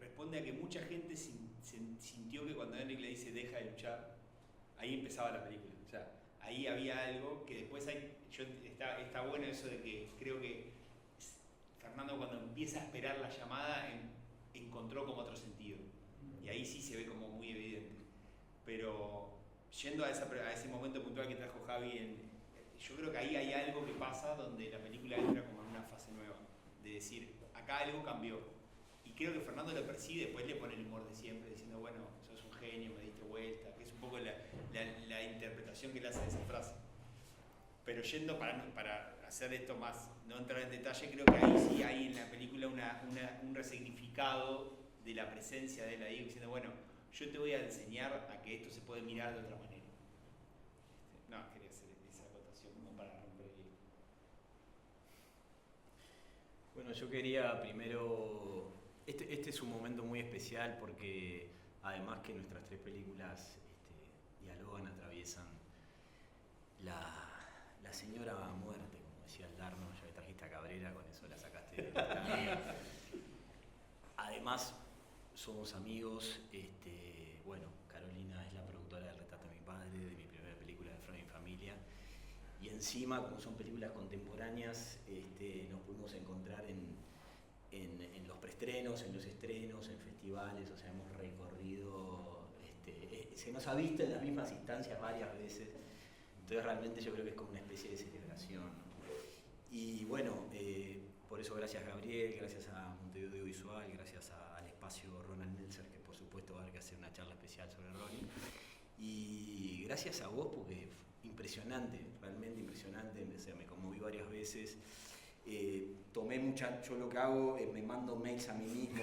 responde a que mucha gente sintió que cuando Enric le dice deja de luchar, ahí empezaba la película. O sea, ahí había algo que después está bueno eso de que creo que Fernando cuando empieza a esperar la llamada encontró como otro sentido. Y ahí sí se ve como muy evidente. Pero yendo a ese momento puntual que trajo Javi, yo creo que ahí hay algo que pasa donde la película entra como en una fase nueva. De decir, acá algo cambió. Y creo que Fernando lo percibe, después le pone el humor de siempre, diciendo, bueno, sos un genio, me diste vuelta, que es un poco la interpretación que le hace de esa frase. Pero yendo para hacer esto más, no entrar en detalle, creo que ahí sí hay en la película un resignificado de la presencia de él ahí, diciendo, bueno, yo te voy a enseñar a que esto se puede mirar de otra manera. No, quería hacer esa acotación como para romper el hielo. Bueno, yo quería primero... Este es un momento muy especial porque además que nuestras tres películas dialogan, atraviesan la señora muerte, como decía el Darno, ya que trajiste a Cabrera, con eso la sacaste de la... Además, somos amigos, bueno, Carolina es la productora del Retrato de mi padre, de mi primera película de Freud en Familia, y encima, como son películas contemporáneas, nos pudimos encontrar en los preestrenos, en los estrenos, en festivales, o sea, hemos recorrido, se nos ha visto en las mismas instancias varias veces, entonces realmente yo creo que es como una especie de celebración. Y bueno, por eso gracias a Gabriel, gracias a Montevideo Audiovisual, gracias al espacio Ronald Meltzer, que por supuesto va a haber que hacer una charla especial sobre Ronnie, y gracias a vos porque impresionante, realmente impresionante, o sea, me conmoví varias veces. Yo lo que hago es me mando mails a mí mismo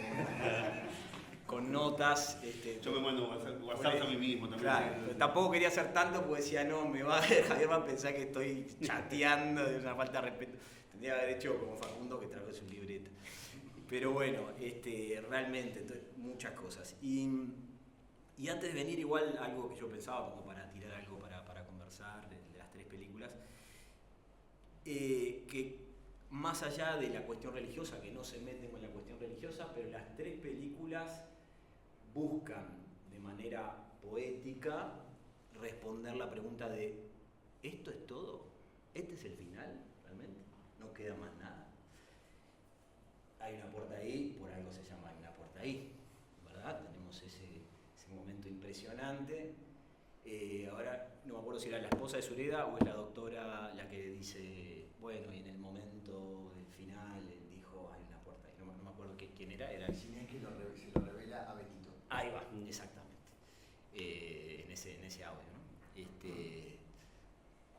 con notas. Yo me mando WhatsApp a mí mismo también. Claro, pero tampoco quería hacer tanto porque decía, no, Javier va a pensar que estoy chateando, de una falta de respeto. Tendría que haber hecho como Facundo, que trajo su libreta. Pero bueno, realmente, entonces, muchas cosas. Y antes de venir, igual algo que yo pensaba como para tirar algo para conversar de las tres películas, que más allá de la cuestión religiosa, que no se meten con la cuestión religiosa, pero las tres películas buscan de manera poética responder la pregunta de ¿esto es todo? ¿Este es el final? ¿Realmente? No queda más nada. Hay una puerta ahí, por algo se llama Hay una puerta ahí, ¿verdad? Tenemos ese momento impresionante. Ahora no me acuerdo si era la esposa de Sureda o es la doctora la que dice, bueno, y en el momento del final él dijo, hay una puerta ahí. No me acuerdo quién era. Ginés que se lo revela a Betito. Ahí va, exactamente. En ese audio, ¿no?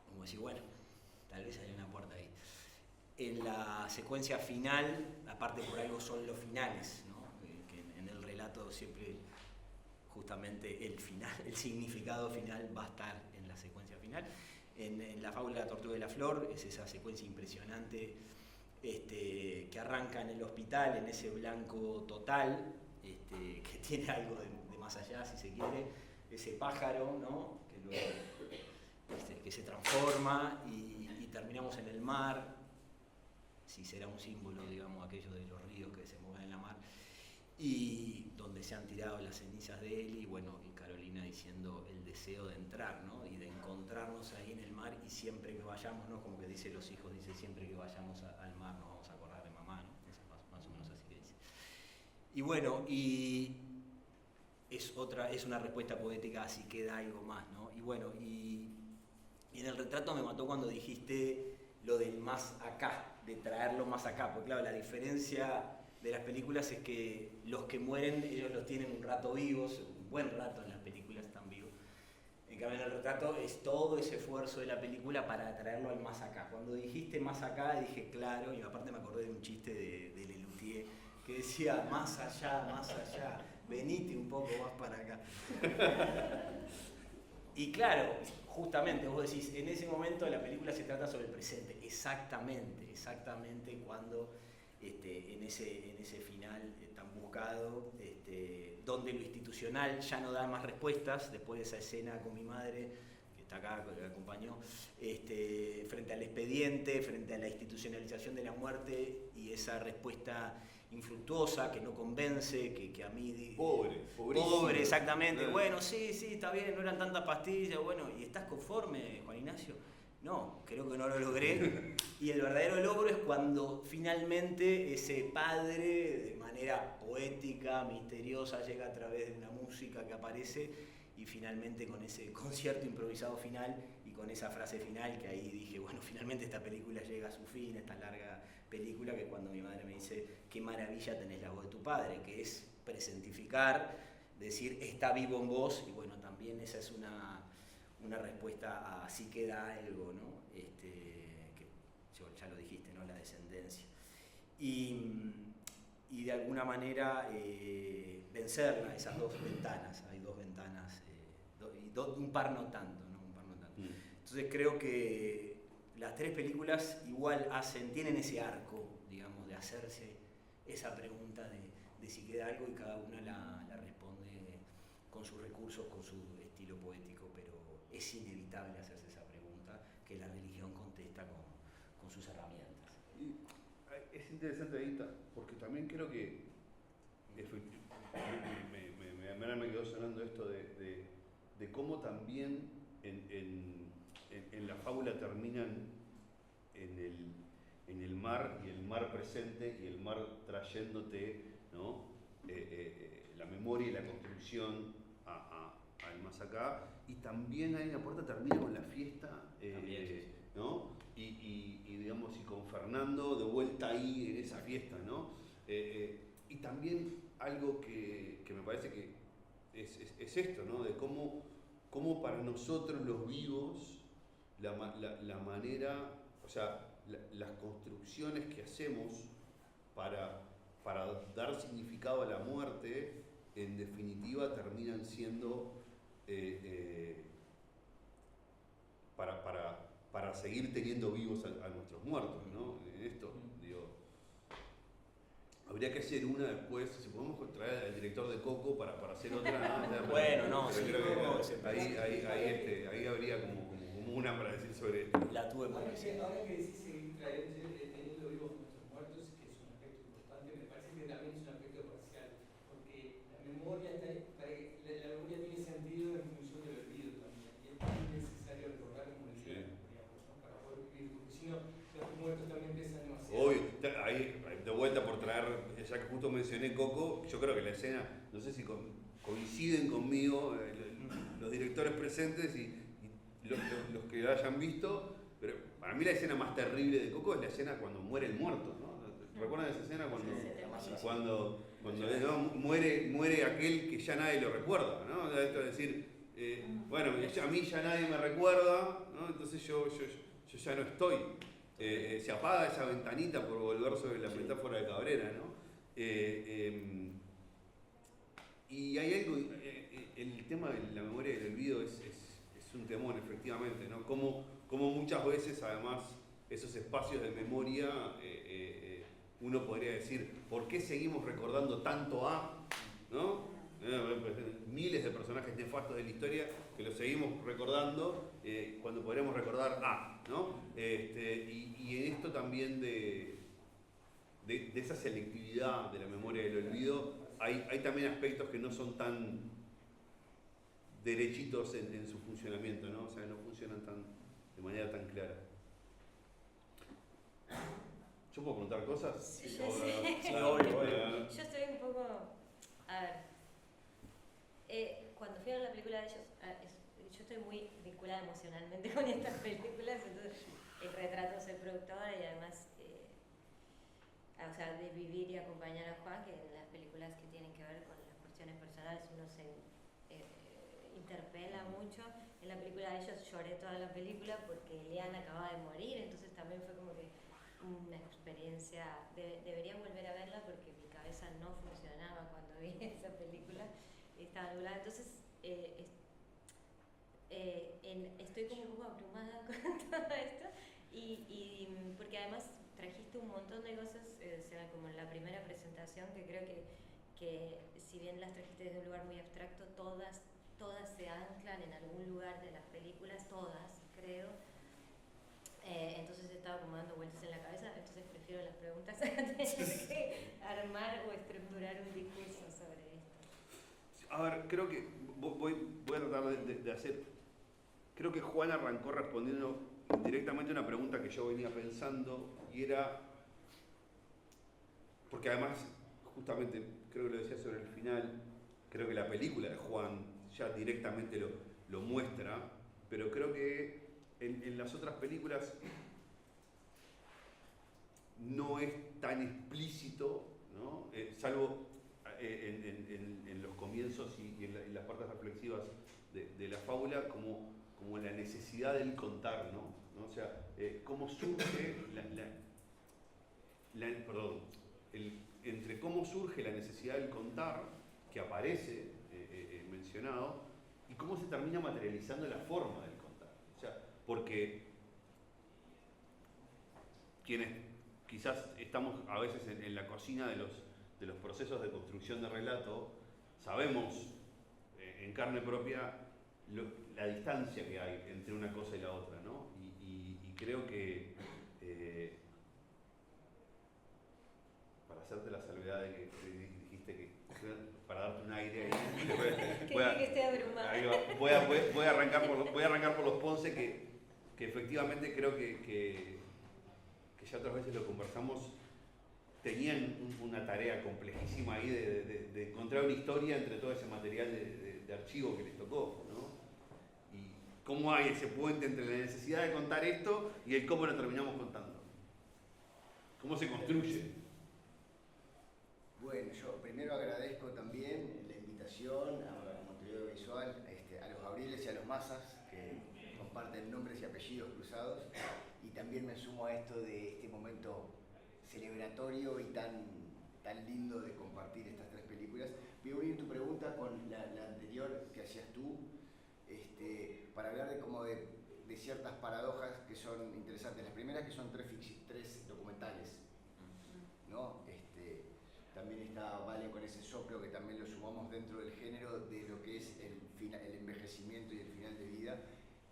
Como decir, bueno, tal vez hay una puerta ahí. En la secuencia final, aparte por algo son los finales, ¿no? Que en el relato siempre justamente el final, el significado final va a estar en la secuencia final. En la fábula de la tortuga y la flor es esa secuencia impresionante que arranca en el hospital, en ese blanco total, que tiene algo de más allá, si se quiere, ese pájaro, ¿no? Que luego que se transforma y terminamos en el mar, si será un símbolo, digamos, aquello de los ríos que se mueven en la mar, y donde se han tirado las cenizas de él, y bueno, y Carolina diciendo el deseo de entrar, ¿no? Y de encontrarnos ahí en el mar, y siempre que vayamos, ¿no? Como que dice los hijos, dice siempre que vayamos al mar nos vamos a acordar de mamá, ¿no? Es más o menos así que dice. Y bueno, y es una respuesta poética, así queda algo más, ¿no? Y bueno, y en el retrato me mató cuando dijiste lo del más acá, de traerlo más acá, porque claro, la diferencia de las películas es que los que mueren, ellos los tienen un rato vivos, un buen rato en las películas están vivos. En cambio en el retrato es todo ese esfuerzo de la película para traerlo al más acá. Cuando dijiste más acá dije claro, y aparte me acordé de un chiste de Lelutier que decía más allá, venite un poco más para acá. Y claro, justamente vos decís, en ese momento la película se trata sobre el presente, exactamente cuando en ese final tan buscado, donde lo institucional ya no da más respuestas, después de esa escena con mi madre, que está acá, que me acompañó, frente al expediente, frente a la institucionalización de la muerte y esa respuesta infructuosa, que no convence, que a mí... Pobre, exactamente. Bueno, sí, está bien, no eran tantas pastillas, bueno, ¿y estás conforme, Juan Ignacio? No, creo que no lo logré. Y el verdadero logro es cuando finalmente ese padre, de manera poética, misteriosa, llega a través de una música que aparece y finalmente con ese concierto improvisado final y con esa frase final que ahí dije, bueno, finalmente esta película llega a su fin, esta larga película, que cuando mi madre me dice, qué maravilla tenés la voz de tu padre, que es presentificar, decir, está vivo en vos, y bueno, también esa es una respuesta a sí queda algo, ¿no? Que ya lo dijiste, ¿no? La descendencia. Y de alguna manera vencerla, esas dos ventanas, hay dos ventanas, un par no tanto, ¿no? Un par no tanto. Entonces creo que las tres películas igual tienen ese arco, digamos, de hacerse esa pregunta de si queda algo, y cada una la responde con sus recursos, con su estilo poético, pero es inevitable hacerse esa pregunta que la religión contesta con sus herramientas. Y es interesante ahí, porque también creo que me quedó sonando esto de cómo también en la fábula terminan en el mar, y el mar presente, y el mar trayéndote, ¿no? La memoria y la construcción al más acá, y también ahí en la puerta termina con la fiesta, ¿no? Y digamos, y con Fernando de vuelta ahí en esa fiesta, ¿no? Y también algo que me parece que es esto, ¿no? De cómo para nosotros los vivos la manera, o sea, las construcciones que hacemos para dar significado a la muerte, en definitiva terminan siendo para seguir teniendo vivos a nuestros muertos, ¿no? En esto, digo, habría que hacer una después, si podemos traer al director de Coco para hacer otra, ¿no? Bueno, no, sí, creo que ahí habría como una para decir sobre esto. La tuve muy presente. Ahora que decís seguir teniendo vivos nuestros muertos, que es un aspecto importante, me parece que también es un aspecto parcial, porque la memoria tiene sentido en función del olvido también, y es muy necesario recordar como el día, digamos, ¿no? Para poder vivir, porque si no, los muertos también pesan demasiado. Obvio, ahí de vuelta por traer, ya que justo mencioné Coco, yo creo que la escena, no sé si coinciden conmigo los directores presentes y los que lo hayan visto, pero para mí la escena más terrible de Coco es la escena cuando muere el muerto, ¿no? ¿Recuerdan esa escena cuando muere aquel que ya nadie lo recuerda, ¿no? Esto es decir, bueno, a mí ya nadie me recuerda, ¿no? Entonces yo ya no estoy. Se apaga esa ventanita, por volver sobre la metáfora de Cabrera, ¿no? Y hay algo, el tema de la memoria y el olvido es un temor, efectivamente, ¿no? Como muchas veces, además, esos espacios de memoria, uno podría decir, ¿por qué seguimos recordando tanto a, ¿no? Miles de personajes nefastos de la historia que los seguimos recordando cuando podríamos recordar a, ¿no? Y en esto también de esa selectividad de la memoria y del olvido, hay también aspectos que no son tan derechitos en su funcionamiento, ¿no? O sea, no funcionan de manera tan clara. ¿Yo puedo preguntar cosas? Sí, obvio. Yo estoy un poco... A ver, cuando fui a ver la película de ellos, yo estoy muy vinculada emocionalmente con estas películas, entonces el retrato de ser productora y además, o sea, de vivir y acompañar a Juan, que en las películas que tienen que ver con las cuestiones personales uno se interpela mucho. En la película de ellos lloré toda la película porque Eliana acababa de morir, entonces también fue como que una experiencia, debería volver a verla porque mi cabeza estaba nublada. Entonces, estoy como un poco abrumada con todo esto, porque además trajiste un montón de cosas, o sea, como en la primera presentación, que creo que si bien las trajiste desde un lugar muy abstracto, todas se anclan en algún lugar de las películas, todas, creo. Entonces estaba como dando vueltas en la cabeza, entonces prefiero las preguntas a tener que armar o estructurar un discurso sobre esto. A ver, creo que voy a tratar de hacer... Creo que Juan arrancó respondiendo directamente a una pregunta que yo venía pensando, y era... Porque además, justamente, creo que lo decía sobre el final, creo que la película de Juan ya directamente lo muestra, pero creo que en las otras películas no es tan explícito, ¿no? Salvo en los comienzos y en las partes reflexivas de la fábula, como la necesidad del contar, ¿no? O sea, cómo surge entre cómo surge la necesidad del contar, que aparece mencionado, y cómo se termina materializando la forma del contar. O sea, porque quienes quizás estamos a veces en la cocina de los procesos de construcción de relato, sabemos en carne propia la distancia que hay entre una cosa y la otra, ¿no? Y creo que para hacerte la salvedad de que dijiste que para darte un aire ahí, voy a arrancar por los Ponce, que efectivamente creo que ya otras veces lo conversamos, tenían una tarea complejísima ahí de encontrar una historia entre todo ese material de archivo que les tocó, ¿no? Y cómo hay ese puente entre la necesidad de contar esto y el cómo lo terminamos contando. ¿Cómo se construye? Bueno, yo primero agradezco también la invitación a Montevideo Visual, a los Gabrieles y a los Mazas, que comparten nombres y apellidos cruzados, y también me sumo a esto de este momento celebratorio y tan lindo de compartir estas tres películas. Voy a unir tu pregunta con la anterior que hacías tú, para hablar de ciertas paradojas que son interesantes. Las primeras, que son tres documentales, ¿no? También está Vale con ese soplo, que también lo sumamos dentro del género de lo que es el envejecimiento y el final de vida.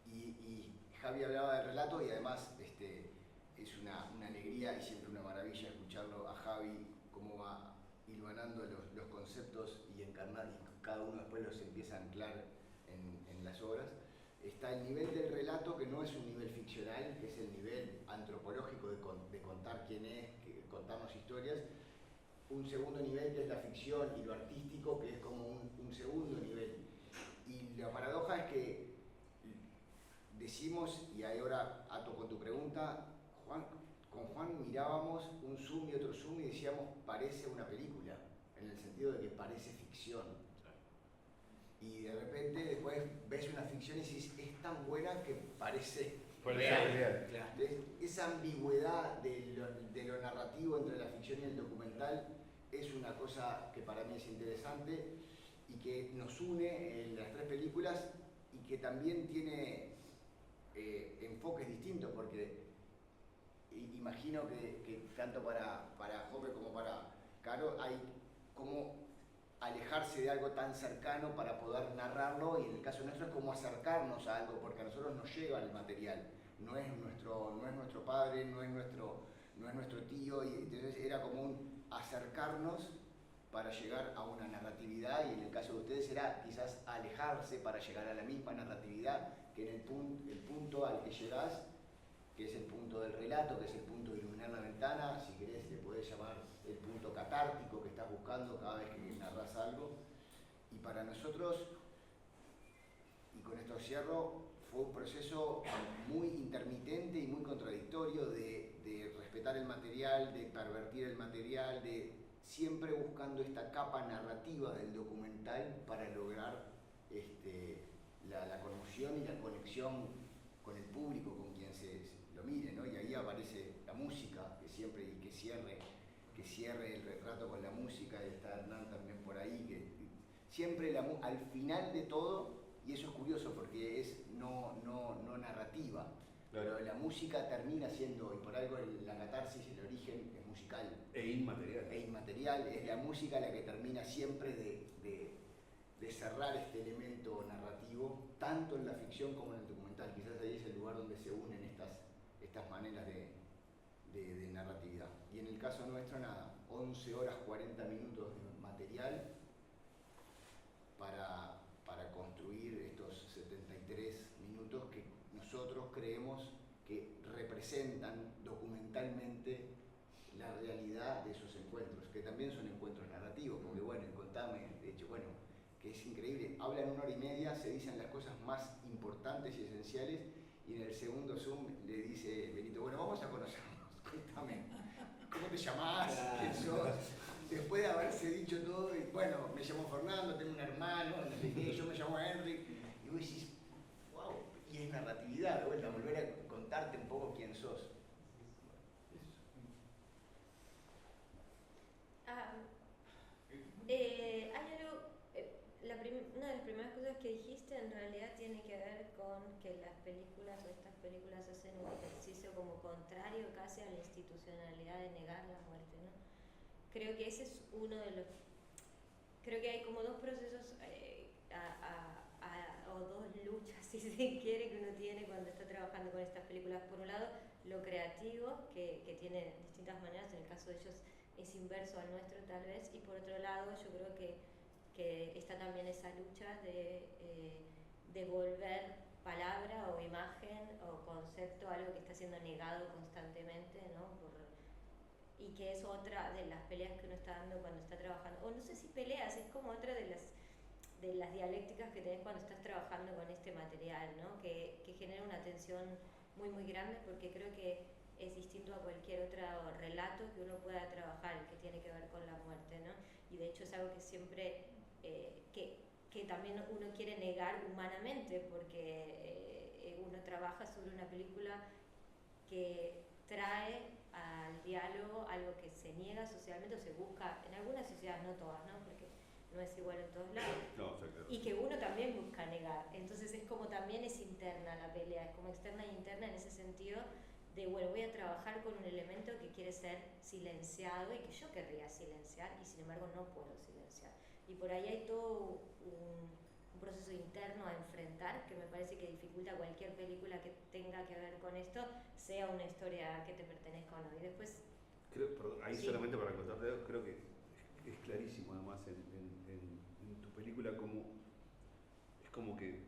Y Javi hablaba del relato, y además es una alegría y siempre una maravilla escucharlo a Javi, cómo va hilvanando los conceptos y encarnar, y cada uno después los empieza a anclar en las obras. Está el nivel del relato, que no es un nivel ficcional, que es el nivel antropológico de contar quién es, contarnos historias. Un segundo nivel, que es la ficción y lo artístico, que es como un segundo nivel. Y la paradoja es que decimos, y ahora ato con tu pregunta, con Juan mirábamos un zoom y otro zoom y decíamos, parece una película, en el sentido de que parece ficción. Y de repente después ves una ficción y dices, es tan buena que parece real. Claro. Esa ambigüedad de lo narrativo entre la ficción y el documental es una cosa que para mí es interesante y que nos une en las tres películas, y que también tiene enfoques distintos, porque imagino que tanto para Jorge como para Caro hay como alejarse de algo tan cercano para poder narrarlo, y en el caso nuestro es como acercarnos a algo, porque a nosotros nos llega el material, no es nuestro padre, no es nuestro tío, y entonces era como un acercarnos para llegar a una narratividad, y en el caso de ustedes era quizás alejarse para llegar a la misma narratividad, que en el punto al que llegás, que es el punto del relato, que es el punto de iluminar la ventana, si querés le podés llamar el punto catártico que estás buscando cada vez que narras algo. Y para nosotros, y con esto cierro, fue un proceso muy intermitente y muy contradictorio de respetar el material, de pervertir el material, de siempre buscando esta capa narrativa del documental para lograr la conmoción y la conexión con el público, con quien se lo mire, ¿no? Y ahí aparece la música, que siempre, y que cierre el retrato con la música, y está Hernán también por ahí, que siempre al final de todo, y eso es curioso porque es no narrativa, Claro. pero la música termina siendo, y por algo la catarsis, el origen es musical. E inmaterial. E inmaterial, es la música la que termina siempre de cerrar este elemento narrativo, tanto en la ficción como en el documental. Quizás ahí es el lugar donde se unen estas maneras de narratividad. Y en el caso nuestro, nada, 11 horas 40 minutos de material para construir estos 73 minutos que nosotros creemos que representan documentalmente la realidad de esos encuentros, que también son encuentros narrativos, porque bueno, Contame, de hecho, bueno, que es increíble, hablan 1 hora y media, se dicen las cosas más importantes y esenciales, y en el segundo Zoom le dice Benito, bueno, vamos a conocernos, cuéntame, ¿cómo te llamás? ¿Quién sos? Después de haberse dicho todo, y bueno, me llamo Fernando, tengo un hermano, no sé qué, yo me llamo Henry, y vos decís, wow, y es narratividad, de vuelta, volver a contarte un poco quién sos. Hay algo, una de las primeras cosas que dijiste en realidad tiene que ver con que las películas o estas películas hacen un ejercicio como contrario casi a la institucionalidad de negar la muerte, ¿no? Creo que ese es uno de los... Creo que hay como dos procesos o dos luchas, si se quiere, que uno tiene cuando está trabajando con estas películas. Por un lado, lo creativo, que tiene distintas maneras, en el caso de ellos es inverso al nuestro tal vez, y por otro lado yo creo que está también esa lucha de volver palabra o imagen o concepto a algo que está siendo negado constantemente, ¿no? Y que es otra de las peleas que uno está dando cuando está trabajando, o no sé si peleas, es como otra de las dialécticas que tenés cuando estás trabajando con este material, ¿no? Que genera una tensión muy muy grande, porque creo que es distinto a cualquier otro relato que uno pueda trabajar, el que tiene que ver con la muerte, ¿no? Y de hecho es algo que siempre, que también uno quiere negar humanamente, porque uno trabaja sobre una película que trae al diálogo algo que se niega socialmente o se busca, en algunas sociedades, no todas, ¿no? Porque no es igual en todos lados. No, exacto. Y que uno también busca negar. Entonces es como también es interna la pelea, es como externa e interna en ese sentido de, bueno, voy a trabajar con un elemento que quiere ser silenciado y que yo querría silenciar y sin embargo no puedo silenciar. Y por ahí hay todo un proceso interno a enfrentar que me parece que dificulta cualquier película que tenga que ver con esto, sea una historia que te pertenezca o no. Y después... Ahí sí. solamente para contarte, creo que es clarísimo además en tu película como es como que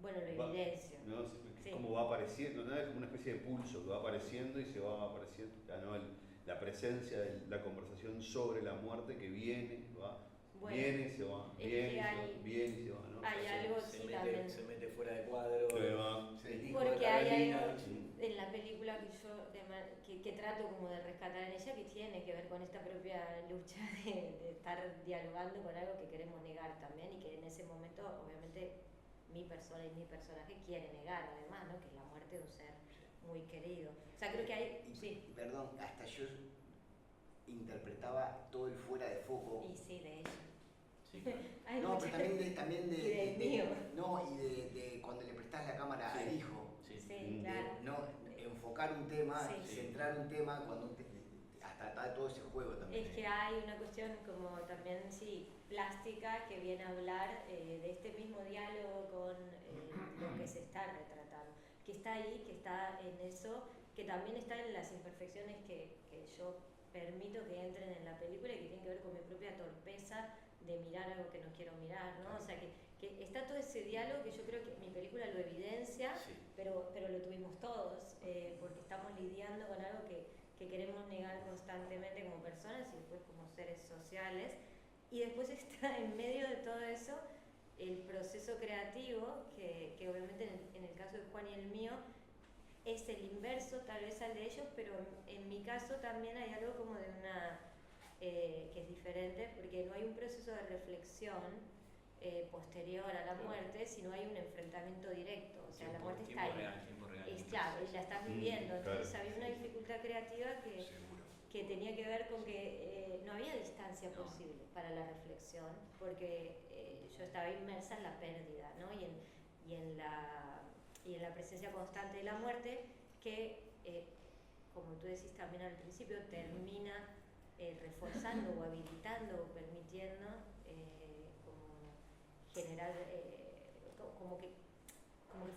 bueno, lo evidencio. ¿no? Es Sí. como va apareciendo, ¿no? Es como una especie de pulso que va apareciendo y se va apareciendo, ¿no? La presencia de la conversación sobre la muerte que viene, va, bueno, viene y se va, viene y se va, ¿no? Hay algo sí también. Se mete fuera de cuadro. Sí. Porque hay algo en la película que yo que trato como de rescatar en ella, que tiene que ver con esta propia lucha de estar dialogando con algo que queremos negar también, y que en ese momento obviamente mi persona y mi personaje quiere negar además, ¿no? Que es la muerte de un ser muy querido. O sea, creo que hay... sí. Perdón, hasta yo interpretaba todo el fuera de foco. Y sí, de ella. Sí, claro. No, pero también de y del mío. No, y de cuando le prestás la cámara al hijo. Sí, claro. No, enfocar un tema, Sí. centrar un tema, hasta todo ese juego también. Es que hay una cuestión como también, sí, plástica, que viene a hablar de este mismo diálogo con lo que se está retratando, que está ahí, que está en eso, que también está en las imperfecciones que yo permito que entren en la película y que tienen que ver con mi propia torpeza de mirar algo que no quiero mirar, ¿no? O sea, que está todo ese diálogo que yo creo que mi película lo evidencia, Sí. pero lo tuvimos todos, porque estamos lidiando con algo que queremos negar constantemente como personas y después como seres sociales. Y después está en medio de todo eso el proceso creativo, que obviamente en el caso de Juan y el mío es el inverso tal vez al de ellos, pero en mi caso también hay algo como de una... que es diferente, porque no hay un proceso de reflexión posterior a la muerte, sino hay un enfrentamiento directo, o sea, la muerte está ahí. Tiempo real. Es claro, y la estás viviendo, entonces claro. había una dificultad creativa que tenía que ver con que no había distancia posible para la reflexión, porque yo estaba inmersa en la pérdida, ¿no? y en la presencia constante de la muerte, que, como tú decís también al principio, termina reforzando o habilitando o permitiendo como generar, como que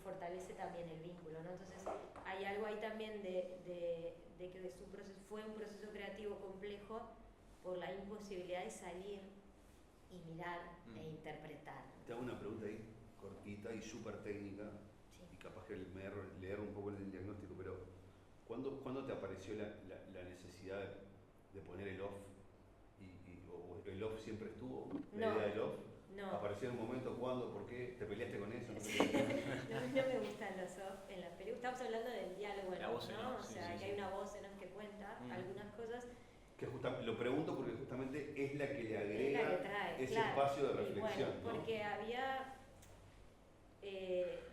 fortalece también el vínculo, ¿no? Entonces hay algo ahí también de que fue un proceso creativo complejo por la imposibilidad de salir y mirar e interpretar. Te hago una pregunta ahí, cortita y súper técnica, Sí. y capaz que leer un poco el diagnóstico, pero ¿cuándo te apareció la necesidad de poner el off? ¿O el off siempre estuvo? ¿La No. idea del off? No. ¿Apareció en un momento? ¿Cuándo? ¿Por qué? ¿Te peleaste con eso? No, no me gustan los off en las películas. Estamos hablando del diálogo en La off, voz en ¿no? off, O sí, sea, sí, que sí. hay una voz en off que cuenta algunas cosas. Que lo pregunto porque justamente es la que le agrega Es la que trae, ese claro. espacio de Y reflexión. bueno, ¿no? porque había...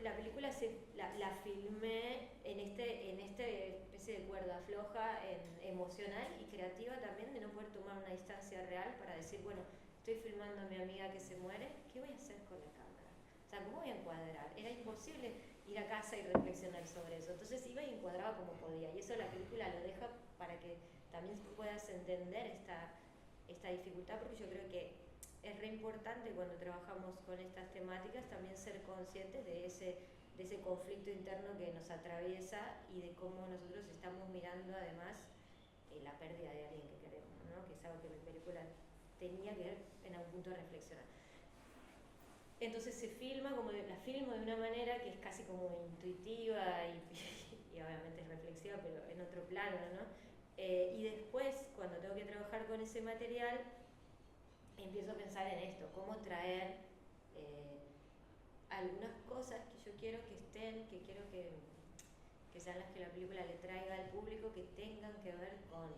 la película la filmé en este especie de cuerda floja emocional y creativa también, de no poder tomar una distancia real para decir, bueno, estoy filmando a mi amiga que se muere, ¿qué voy a hacer con la cámara? O sea, ¿cómo voy a encuadrar? Era imposible ir a casa y reflexionar sobre eso. Entonces iba y encuadraba como podía. Y eso la película lo deja para que también puedas entender esta dificultad, porque yo creo que es re importante cuando trabajamos con estas temáticas también ser conscientes de ese conflicto interno que nos atraviesa y de cómo nosotros estamos mirando además la pérdida de alguien que queremos, ¿no? Que es algo que mi película tenía que ver en algún punto reflexionar. Entonces la filmo de una manera que es casi como intuitiva y obviamente es reflexiva, pero en otro plano, ¿no? Y después, cuando tengo que trabajar con ese material, empiezo a pensar en esto, cómo traer algunas cosas que yo quiero que estén, que quiero que sean las que la película le traiga al público, que tengan que ver con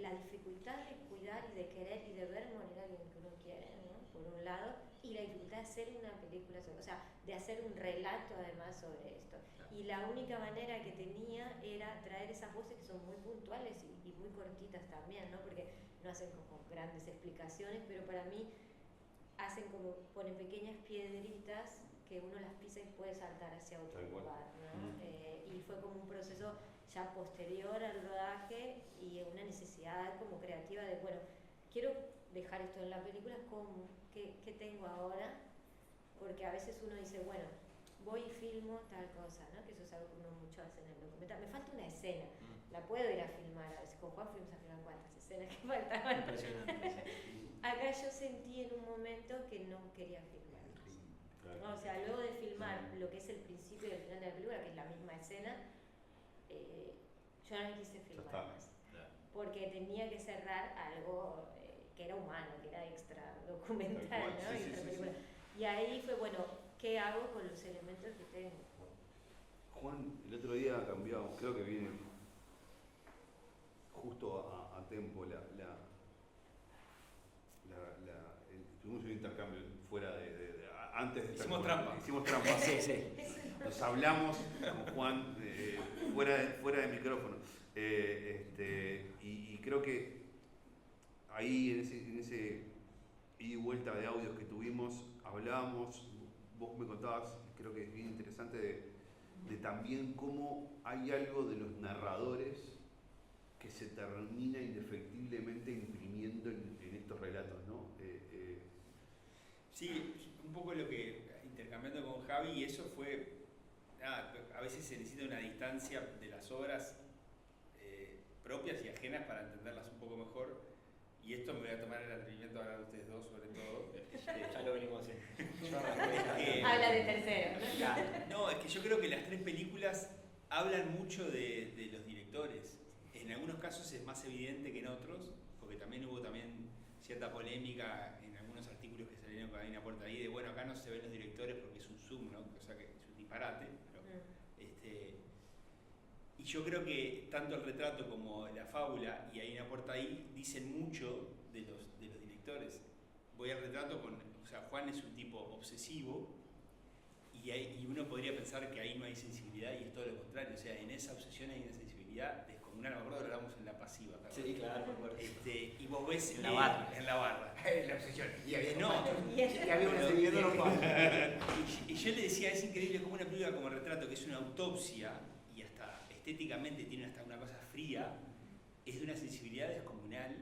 la dificultad de cuidar y de querer y de ver morir a alguien que uno quiere, ¿no? Por un lado, y la dificultad de hacer una película sobre, o sea, de hacer un relato además sobre esto. Y la única manera que tenía era traer esas voces que son muy puntuales y muy cortitas también, ¿no? Porque no hacen como grandes explicaciones, pero para mí ponen pequeñas piedritas que uno las pisa y puede saltar hacia otro lugar, ¿no? Y fue como un proceso ya posterior al rodaje y una necesidad como creativa de, bueno, quiero dejar esto en la película, ¿qué tengo ahora? Porque a veces uno dice, bueno, voy y filmo tal cosa, ¿no? Que eso es algo que uno mucho hace en el documental. Me falta una escena, la puedo ir a filmar. A veces con Juan fuimos a filmar cuántas escenas que faltaban. Impresionante. Acá yo sentí en un momento que no quería filmar. ¿No? O sea, luego de filmar lo que es el principio y el final de la película, que es la misma escena, yo no quise filmar más. Porque tenía que cerrar algo que era humano, que era extra documental, ¿no? Y ahí fue, bueno, ¿qué hago con los elementos que tengo? Juan, el otro día cambiamos, creo que viene justo a tiempo tuvimos un intercambio fuera antes de Hicimos trampa. Hicimos trampa. Sí, sí. Nos hablamos con Juan fuera de micrófono. Y creo que ahí en ese ida y vuelta de audios que tuvimos, hablábamos, vos me contabas, creo que es bien interesante de también cómo hay algo de los narradores que se termina indefectiblemente imprimiendo en estos relatos, ¿no? Sí, un poco lo que, intercambiando con Javi, y eso fue, nada, a veces se necesita una distancia de las obras propias y ajenas para entenderlas un poco mejor, y esto me voy a tomar el atrevimiento de hablar de ustedes dos sobre todo. Ya lo venimos haciendo. Habla de tercero, ¿no? No, es que yo creo que las tres películas hablan mucho de los directores. En algunos casos es más evidente que en otros, porque también hubo cierta polémica en algunos artículos que salieron con una puerta ahí de, bueno, acá no se ven los directores porque es un zoom, ¿no? O sea que es un disparate. Pero, y yo creo que tanto el retrato como la fábula, y hay una puerta ahí, dicen mucho de los directores. Voy al retrato o sea, Juan es un tipo obsesivo, y uno podría pensar que ahí no hay sensibilidad, y es todo lo contrario. O sea, en esa obsesión hay una sensibilidad descomunal. tribunal, me acuerdo que lo hablamos en la pasiva. ¿Te acuerdas? Sí, claro, me acuerdo. Y vos ves En la barra. En la barra, en la obsesión. Y había No, y había una sirviendo los pasos. y yo le decía, es increíble como una película como Retrato, que es una autopsia, y hasta estéticamente tiene hasta una cosa fría, es de una sensibilidad descomunal,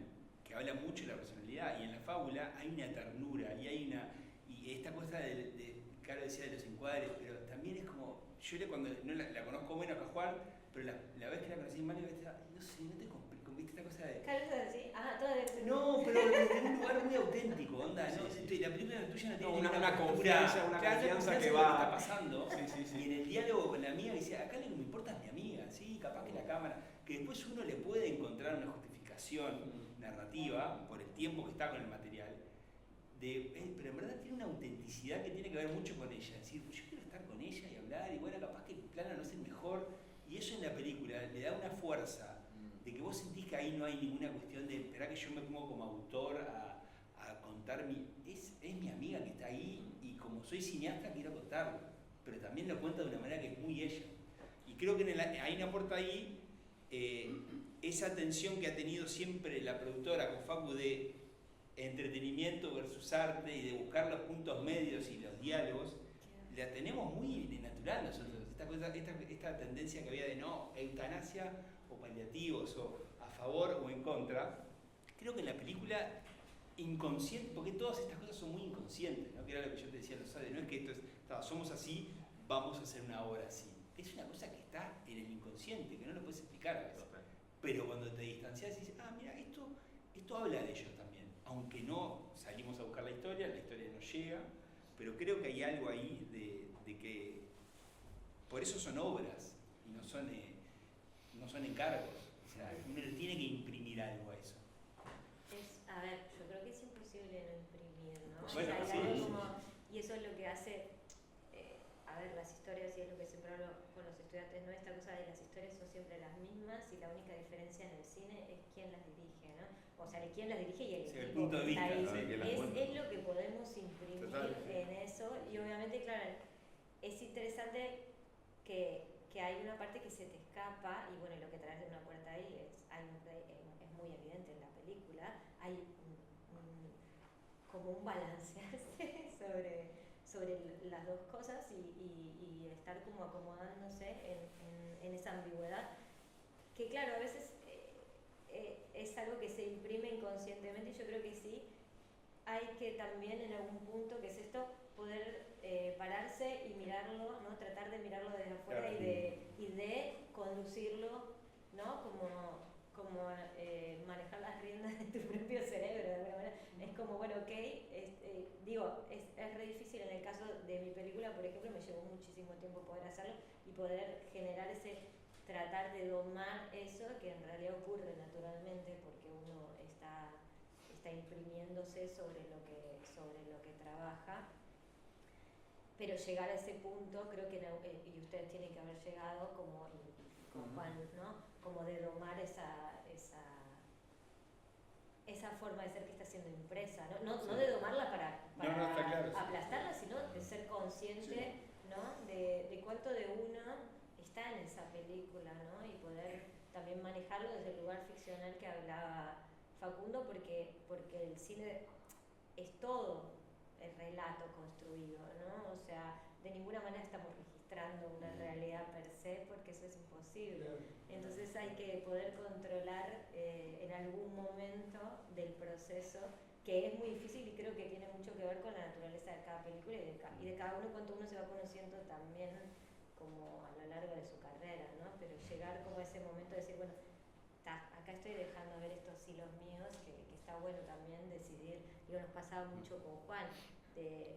que habla mucho de la personalidad, y en la fábula hay una ternura, y esta cosa claro decía de los encuadres, pero también es como, yo cuando no la conozco menos que a Juan, pero la vez que la conocí en Mario, no sé, no te complico, ¿viste esta cosa de... Carlos así, todo No, pero desde un lugar muy auténtico, onda, ¿no? Sí. La película tuya no tiene No, ninguna una postura. confianza, una Claro, confianza que en va- lo que está pasando. Sí. Y en el diálogo con la amiga dice, acá lo que me importa es mi amiga, sí, capaz que la cámara, que después uno le puede encontrar una justificación narrativa por el tiempo que está con el material, pero en verdad tiene una autenticidad que tiene que ver mucho con ella, es decir, yo quiero estar con ella y hablar, y bueno, capaz que el plano no es el mejor, y eso en la película le da una fuerza de que vos sentís que ahí no hay ninguna cuestión de esperar que yo me pongo como autor a contar es mi amiga que está ahí, y como soy cineasta quiero contarlo, pero también lo cuenta de una manera que es muy ella. Y creo que ahí aporta ahí esa tensión que ha tenido siempre la productora con Facu de entretenimiento versus arte y de buscar los puntos medios y los diálogos, la tenemos muy natural nosotros. Esta tendencia que había de no, eutanasia o paliativos o a favor o en contra, creo que en la película inconsciente, porque todas estas cosas son muy inconscientes, ¿no? Que era lo que yo te decía, no es que somos así, vamos a hacer una obra así. Es una cosa que está en el inconsciente, que no lo puedes explicar a veces. Pero cuando te distancias y dices, mira, esto habla de ellos también. Aunque no salimos a buscar la historia no llega, pero creo que hay algo ahí de que por eso son obras y no son encargos. O sea, uno le tiene que imprimir algo a eso. A ver, yo creo que es imposible no imprimir, ¿no? Bueno, o sea, sí. hay algo y eso es lo que hace, a ver, las historias, y es lo que siempre hablo con los estudiantes, ¿no? Esta cosa de las historias son siempre las mismas y la única diferencia en el cine es quién las dirige, ¿no? O sea, quién las dirige y el Sí, el equipo punto de que está vista, ahí. sí, que las cuenta. Es lo que podemos imprimir Total. en eso, y obviamente, claro, es interesante que hay una parte que se te escapa, y bueno, lo que traes de una puerta ahí es muy evidente en la película, hay como un balancearse sobre las dos cosas y estar como acomodándose en esa ambigüedad, que claro, a veces es algo que se imprime inconscientemente, y yo creo que sí, hay que también en algún punto, que es esto, poder pararse y mirarlo, ¿no? Tratar de mirarlo desde afuera, Claro. y de conducirlo, ¿no? Como manejar las riendas de tu propio cerebro de alguna manera. Es como, bueno, ok, es re difícil en el caso de mi película, por ejemplo, me llevó muchísimo tiempo poder hacerlo y poder generar tratar de domar eso, que en realidad ocurre naturalmente porque uno está imprimiéndose sobre lo que trabaja. Pero llegar a ese punto, creo que, y ustedes tienen que haber llegado como con Juan, ¿no? Como de domar esa forma de ser que está siendo impresa, no de domarla para No, está claro, sí. aplastarla, sino de ser consciente, ¿no? De cuánto de uno está en esa película, ¿no? Y poder también manejarlo desde el lugar ficcional que hablaba Facundo, porque el cine es todo el relato construido, ¿no? O sea, de ninguna manera estamos registrando una realidad per se, porque eso es imposible. Entonces hay que poder controlar en algún momento del proceso, que es muy difícil y creo que tiene mucho que ver con la naturaleza de cada película y de cada uno, cuánto uno se va conociendo también como a lo largo de su carrera, ¿no? Pero llegar como a ese momento de decir, bueno, acá estoy dejando ver estos hilos míos, que está bueno también decidir. Digo, nos pasaba mucho con Juan, de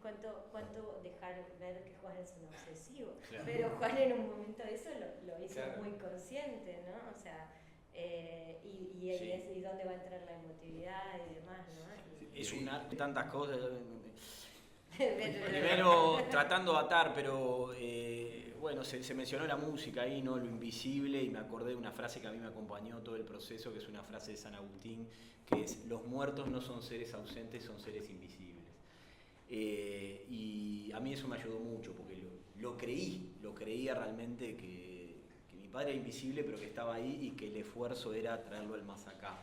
cuánto dejar ver que Juan es un obsesivo. Claro. Pero Juan en un momento eso lo hizo Claro. muy consciente, ¿no? O sea, y Sí. dónde va a entrar la emotividad y demás, ¿no? Es un arte, tantas cosas. Pero- Primero tratando de atar, pero bueno, se mencionó la música ahí, ¿no? Lo invisible, y me acordé de una frase que a mí me acompañó todo el proceso, que es una frase de San Agustín, que es: los muertos no son seres ausentes, son seres invisibles. Y a mí eso me ayudó mucho, porque lo creía realmente que mi padre era invisible, pero que estaba ahí y que el esfuerzo era traerlo al más acá.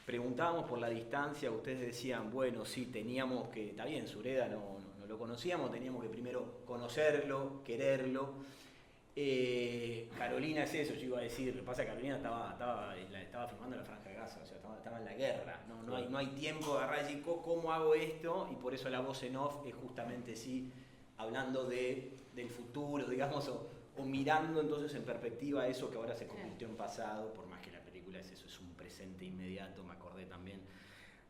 Preguntábamos por la distancia, ustedes decían, bueno, sí, teníamos que, está bien, Sureda no lo conocíamos, teníamos que primero conocerlo, quererlo. Carolina es eso, yo iba a decir, lo que pasa es que Carolina estaba filmando la Franja de Gaza, o sea, estaba en la guerra, no hay tiempo de agarrar y decir, ¿cómo hago esto? Y por eso la voz en off es justamente sí, hablando del futuro, digamos, o mirando entonces en perspectiva eso que ahora se convirtió en pasado, por más que la película es eso, es un presente inmediato. Me acordé también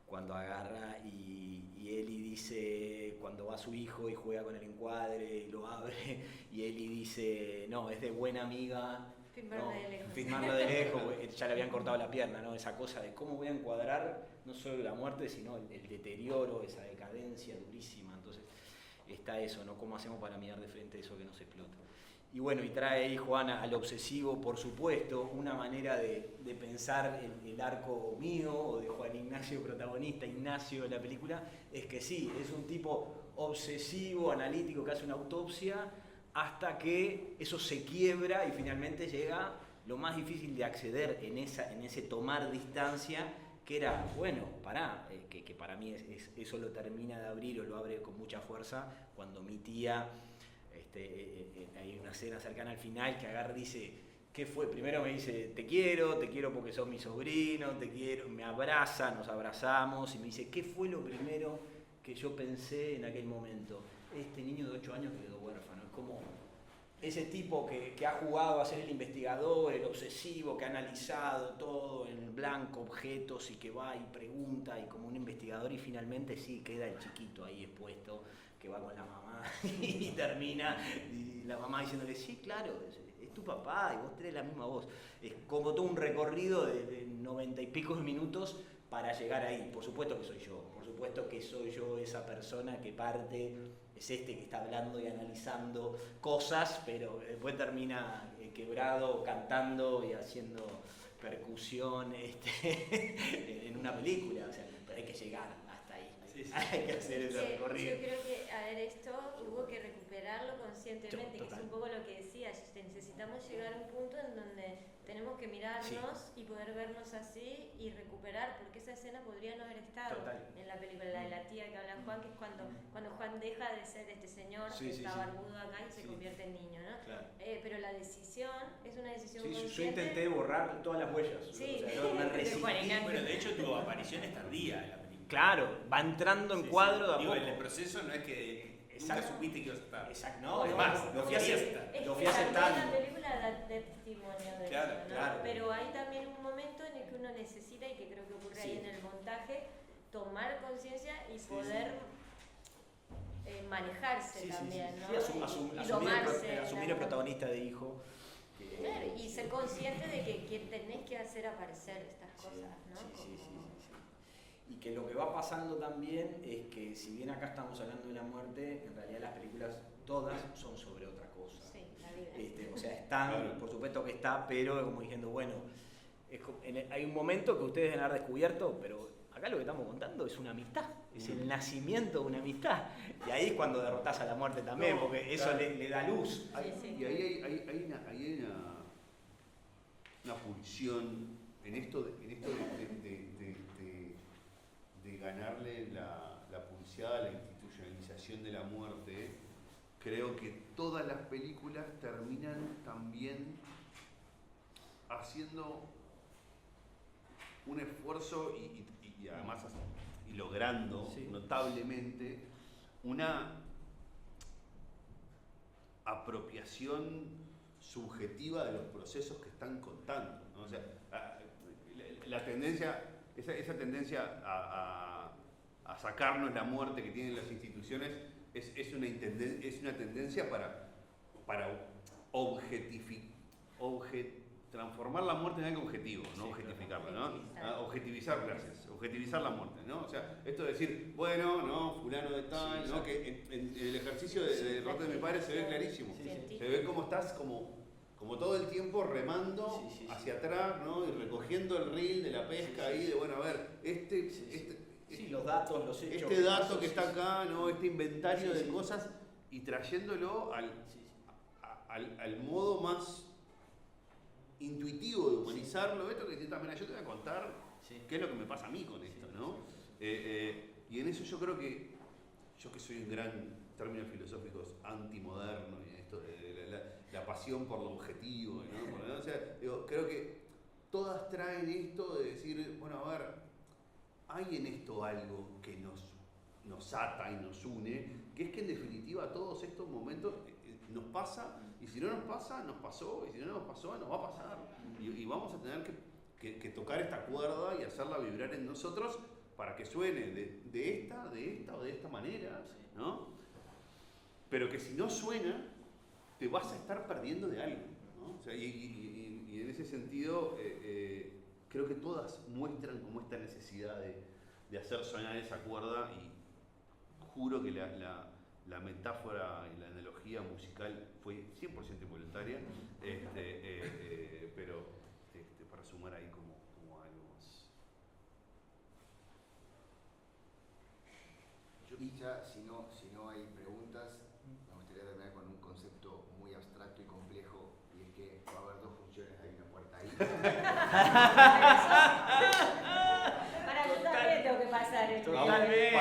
cuando agarra y Eli dice, cuando va su hijo y juega con el encuadre y lo abre, y Eli dice, no, es de buena amiga, filmarlo de lejos, ya le habían cortado la pierna, ¿no? Esa cosa de cómo voy a encuadrar no solo la muerte, sino el deterioro, esa decadencia durísima. Entonces está eso, ¿no? ¿Cómo hacemos para mirar de frente eso que nos explota? Y bueno, y trae ahí Juana al obsesivo, por supuesto, una manera de pensar el arco mío o de Juan Ignacio, protagonista, Ignacio de la película, es que sí, es un tipo obsesivo, analítico, que hace una autopsia, hasta que eso se quiebra y finalmente llega lo más difícil de acceder en ese tomar distancia, que era, bueno, que para mí eso lo termina de abrir o lo abre con mucha fuerza cuando mi tía... hay una escena cercana al final que agarra y dice, ¿qué fue? Primero me dice, te quiero porque sos mi sobrino, te quiero, me abraza, nos abrazamos y me dice, ¿qué fue lo primero que yo pensé en aquel momento? Este niño de 8 años quedó huérfano. Es como ese tipo que ha jugado a ser el investigador, el obsesivo, que ha analizado todo en blanco, objetos, y que va y pregunta y como un investigador, y finalmente sí queda el chiquito ahí expuesto, que va con la mamá y termina, y la mamá diciéndole, sí, claro, es tu papá y vos tenés la misma voz. Es como todo un recorrido de 90 y pico de minutos para llegar ahí. Por supuesto que soy yo esa persona que parte, es que está hablando y analizando cosas, pero después termina quebrado, cantando y haciendo percusión en una película, o sea, pero hay que llegar. Hay que hacer ese recorrido. Yo creo que, a ver, esto hubo que recuperarlo conscientemente, que es un poco lo que decías, necesitamos llegar a un punto en donde tenemos que mirarnos y poder vernos así y recuperar, porque esa escena podría no haber estado en la película, la de la tía que habla Juan, que es cuando Juan deja de ser este señor que está barbudo acá y se convierte en niño, ¿no? Claro. Pero la decisión es una decisión consciente. Yo intenté borrar todas las huellas, o sea, no me resistí. Bueno, de hecho tu aparición es tardía en la película. Claro, va entrando en cuadro de a poco. El proceso no es que nunca supiste que ibas a estar. Exacto, no, es más, lo fui aceptando. La película da testimonio de eso, ¿no? Claro. Pero hay también un momento en el que uno necesita, y que creo que ocurre ahí en el montaje, tomar conciencia y poder manejarse también, ¿no? Asumir el protagonista de hijo. Claro, y ser consciente de que tenés que hacer aparecer estas cosas, ¿no? Sí. Y que lo que va pasando también es que, si bien acá estamos hablando de la muerte, en realidad las películas todas son sobre otra cosa. Sí, la vida. O sea, están, por supuesto que está, pero como diciendo, bueno, hay un momento que ustedes deben haber descubierto, pero acá lo que estamos contando es una amistad, es el nacimiento de una amistad. Y ahí es cuando derrotás a la muerte también, porque eso le da luz. Y ahí hay una pulsión en esto de ganarle la pulseada a la institucionalización de la muerte. Creo que todas las películas terminan también haciendo un esfuerzo y además logrando notablemente una apropiación subjetiva de los procesos que están contando, ¿no? O sea, la tendencia, esa tendencia a sacarnos la muerte que tienen las instituciones es una tendencia para transformar la muerte en algo objetivo, no objetificarla, ¿no? Objetivizar, gracias, objetivizar la muerte, ¿no? O sea, esto de decir, bueno, no, fulano de tal, ¿no? Que en el ejercicio de derrota de mi padre se ve clarísimo. Se ve cómo estás como todo el tiempo remando hacia atrás, ¿no? Y recogiendo el reel de la pesca ahí, de bueno, a ver, los datos, los hechos. Este dato que está acá, ¿no? Este inventario de cosas, y trayéndolo al modo más intuitivo de humanizarlo, esto que también yo te voy a contar Sí. qué es lo que me pasa a mí con esto, ¿no? Y en eso yo creo que, yo que soy un gran, términos filosóficos, antimoderno, y esto de la pasión por lo objetivo, ¿no? O sea, digo, creo que todas traen esto de decir, bueno, a ver, hay en esto algo que nos ata y nos une, que es que en definitiva todos estos momentos nos pasa, y si no nos pasa, nos pasó, y si no nos pasó, nos va a pasar. Y vamos a tener que tocar esta cuerda y hacerla vibrar en nosotros para que suene de esta o de esta manera, ¿no? Pero que si no suena, te vas a estar perdiendo de algo, ¿no? O sea, y en ese sentido, creo que todas muestran como esta necesidad de hacer sonar esa cuerda, y juro que la metáfora y la analogía musical fue 100% involuntaria, pero para sumar ahí como algo más. Y ya, si no hay preguntas, me gustaría terminar con un concepto muy abstracto y complejo, y es que va a haber dos funciones, hay una puerta ahí. Para yo también tengo que pasar esto. Totalmente.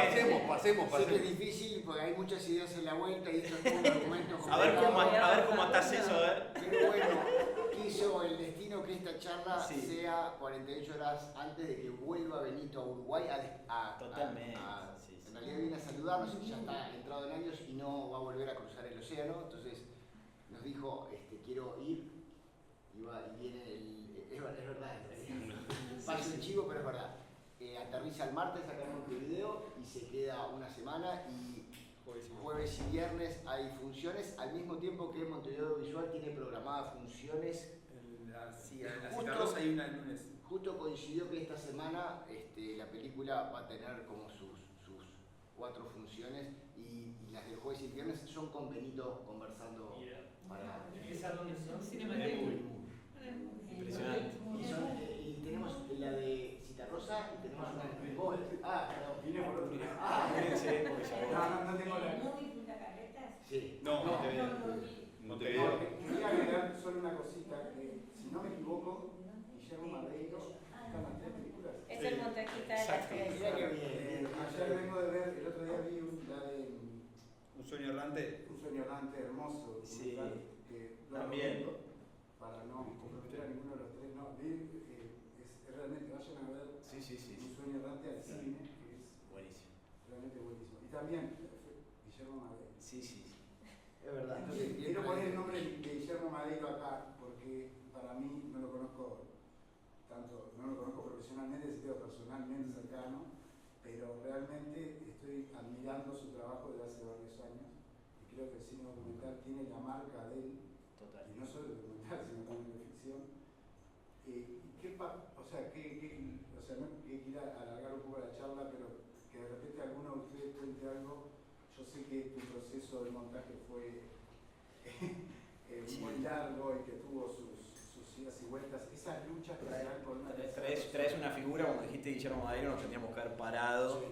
Pasemos. Sé que es difícil porque hay muchas ideas en la vuelta y esto es un argumento A ver cómo atás eso, a ver. Pero bueno, quiso el destino que esta charla Sí. sea 48 horas antes de que vuelva Benito a Uruguay Totalmente, sí. En realidad viene a saludarnos y ya está entrado en años y no va a volver a cruzar el océano. Entonces nos dijo, quiero ir, y viene es verdad, paso el chivo, pero es verdad. Aterriza el martes acá en Montevideo y se queda una semana, y jueves y viernes hay funciones, al mismo tiempo que Montevideo Visual tiene programadas funciones. Sí, en la Citarrosa hay una el lunes. Justo coincidió que esta semana la película va a tener como sus 4 funciones, y las del jueves y el viernes son con Benito conversando para... ¿Esas dónde son? Impresionante. Y tenemos la de Citarrosa y tenemos una de Gol. Perdón. Vine por otro. Fíjense, porque ya No tengo la... ¿Muy Punta Carretas? Sí. No te veo. Quería agregar solo una cosita, que si no me equivoco, Guillermo Madeiro está en las 3 películas. Es el montajista de las Exacto. tres. Mira qué bien. Ayer vengo de ver, el otro día vi la de Un sueño errante. Un sueño errante hermoso, Sí. que lo También. recomiendo para no comprometer a ninguno de los tres. No, es realmente, vayan a ver Sí. Un sueño errante al cine, que es Buenísimo. realmente buenísimo. Y también Guillermo Madeiro. Sí. Es verdad. Entonces, quiero poner el nombre de Guillermo Madeiro acá, porque para mí no lo conozco profesionalmente, sí, personalmente cercano, pero realmente estoy admirando su trabajo desde hace varios años, y creo que el cine documental tiene la marca de él, Total. y no solo de documental, sino también de ficción. No quiero alargar un poco la charla, pero que de repente alguno de ustedes cuente algo. Yo sé que tu proceso de montaje fue muy largo y que tuvo sus idas y vueltas. Esas luchas que se dan por una Traes una figura, como dijiste, Guillermo Madeiro, nos tendríamos que haber parado.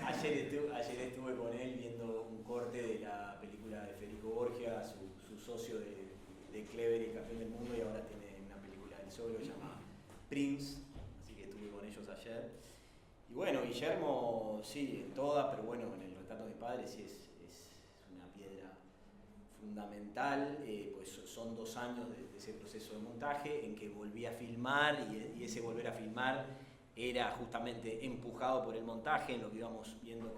Ayer estuve con él viendo un corte de la película de Federico Borgia, su socio de Clever y el Campeón del Mundo, y ahora tiene una película del solo que se llama Prince, así que estuve con ellos ayer. Y bueno, Guillermo, sí, en todas, pero bueno, en el retrato de mi padre sí es una piedra fundamental, pues son 2 años de ese proceso de montaje en que volví a filmar, y ese volver a filmar era justamente empujado por el montaje, en lo que íbamos viendo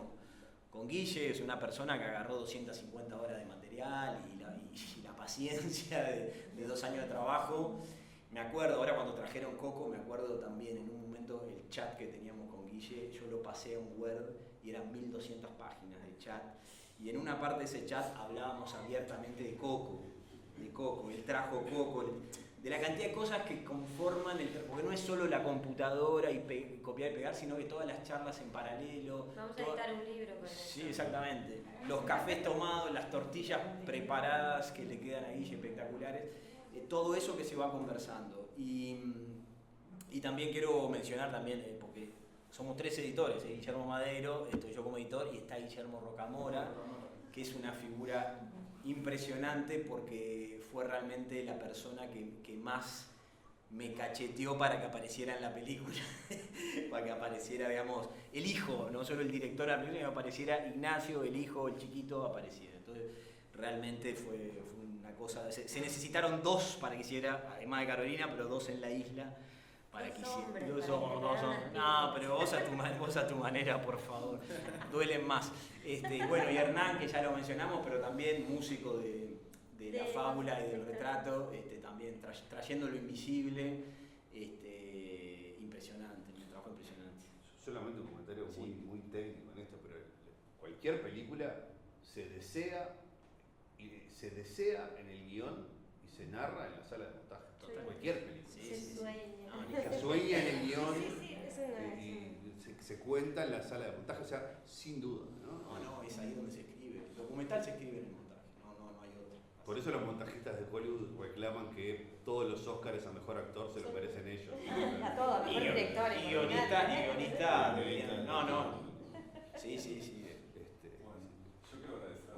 con Guille. Es una persona que agarró 250 horas de material y la paciencia de 2 años de trabajo. Me acuerdo, ahora cuando trajeron Coco, me acuerdo también en un momento el chat que teníamos con Guille, yo lo pasé a un Word y eran 1200 páginas de chat. Y en una parte de ese chat hablábamos abiertamente de Coco, él trajo Coco, de la cantidad de cosas que conforman porque no es solo la computadora y copiar y pegar, sino que todas las charlas en paralelo. Vamos a editar un libro con eso. Sí, exactamente. Los cafés tomados, las tortillas preparadas que le quedan a Guille espectaculares, todo eso que se va conversando. Y también quiero mencionar también, porque somos 3 editores, Guillermo Madeiro, estoy yo como editor, y está Guillermo Rocamora, que es una figura impresionante porque fue realmente la persona que más me cacheteó para que apareciera en la película, para que apareciera, digamos, el hijo, no solo el director de la película, sino que apareciera Ignacio, el hijo, el chiquito, apareciera. Entonces, realmente fue una cosa, se necesitaron dos para que hiciera, además de Carolina, pero dos en la isla, para que hiciera. No, pero vos a tu manera, por favor, duelen más. Bueno, y Hernán, que ya lo mencionamos, pero también músico de la fábula y del retrato, también trayendo lo invisible, impresionante, un trabajo impresionante. Solamente un comentario Sí. muy técnico en esto, pero cualquier película se desea en el guión y se narra en la sala de montaje. Sí. Cualquier película. Se sueña. Se sueña en el guión Sí, es una... y se cuenta en la sala de montaje, o sea, sin duda, ¿no? No, es ahí donde se escribe. El documental se escribe en el montaje, no hay otro. Por eso los montajistas de Hollywood reclaman que todos los Oscars a mejor actor se lo merecen ellos. A todos, mejor director. Y guionista, no. Sí. Bueno, yo quiero agradecer a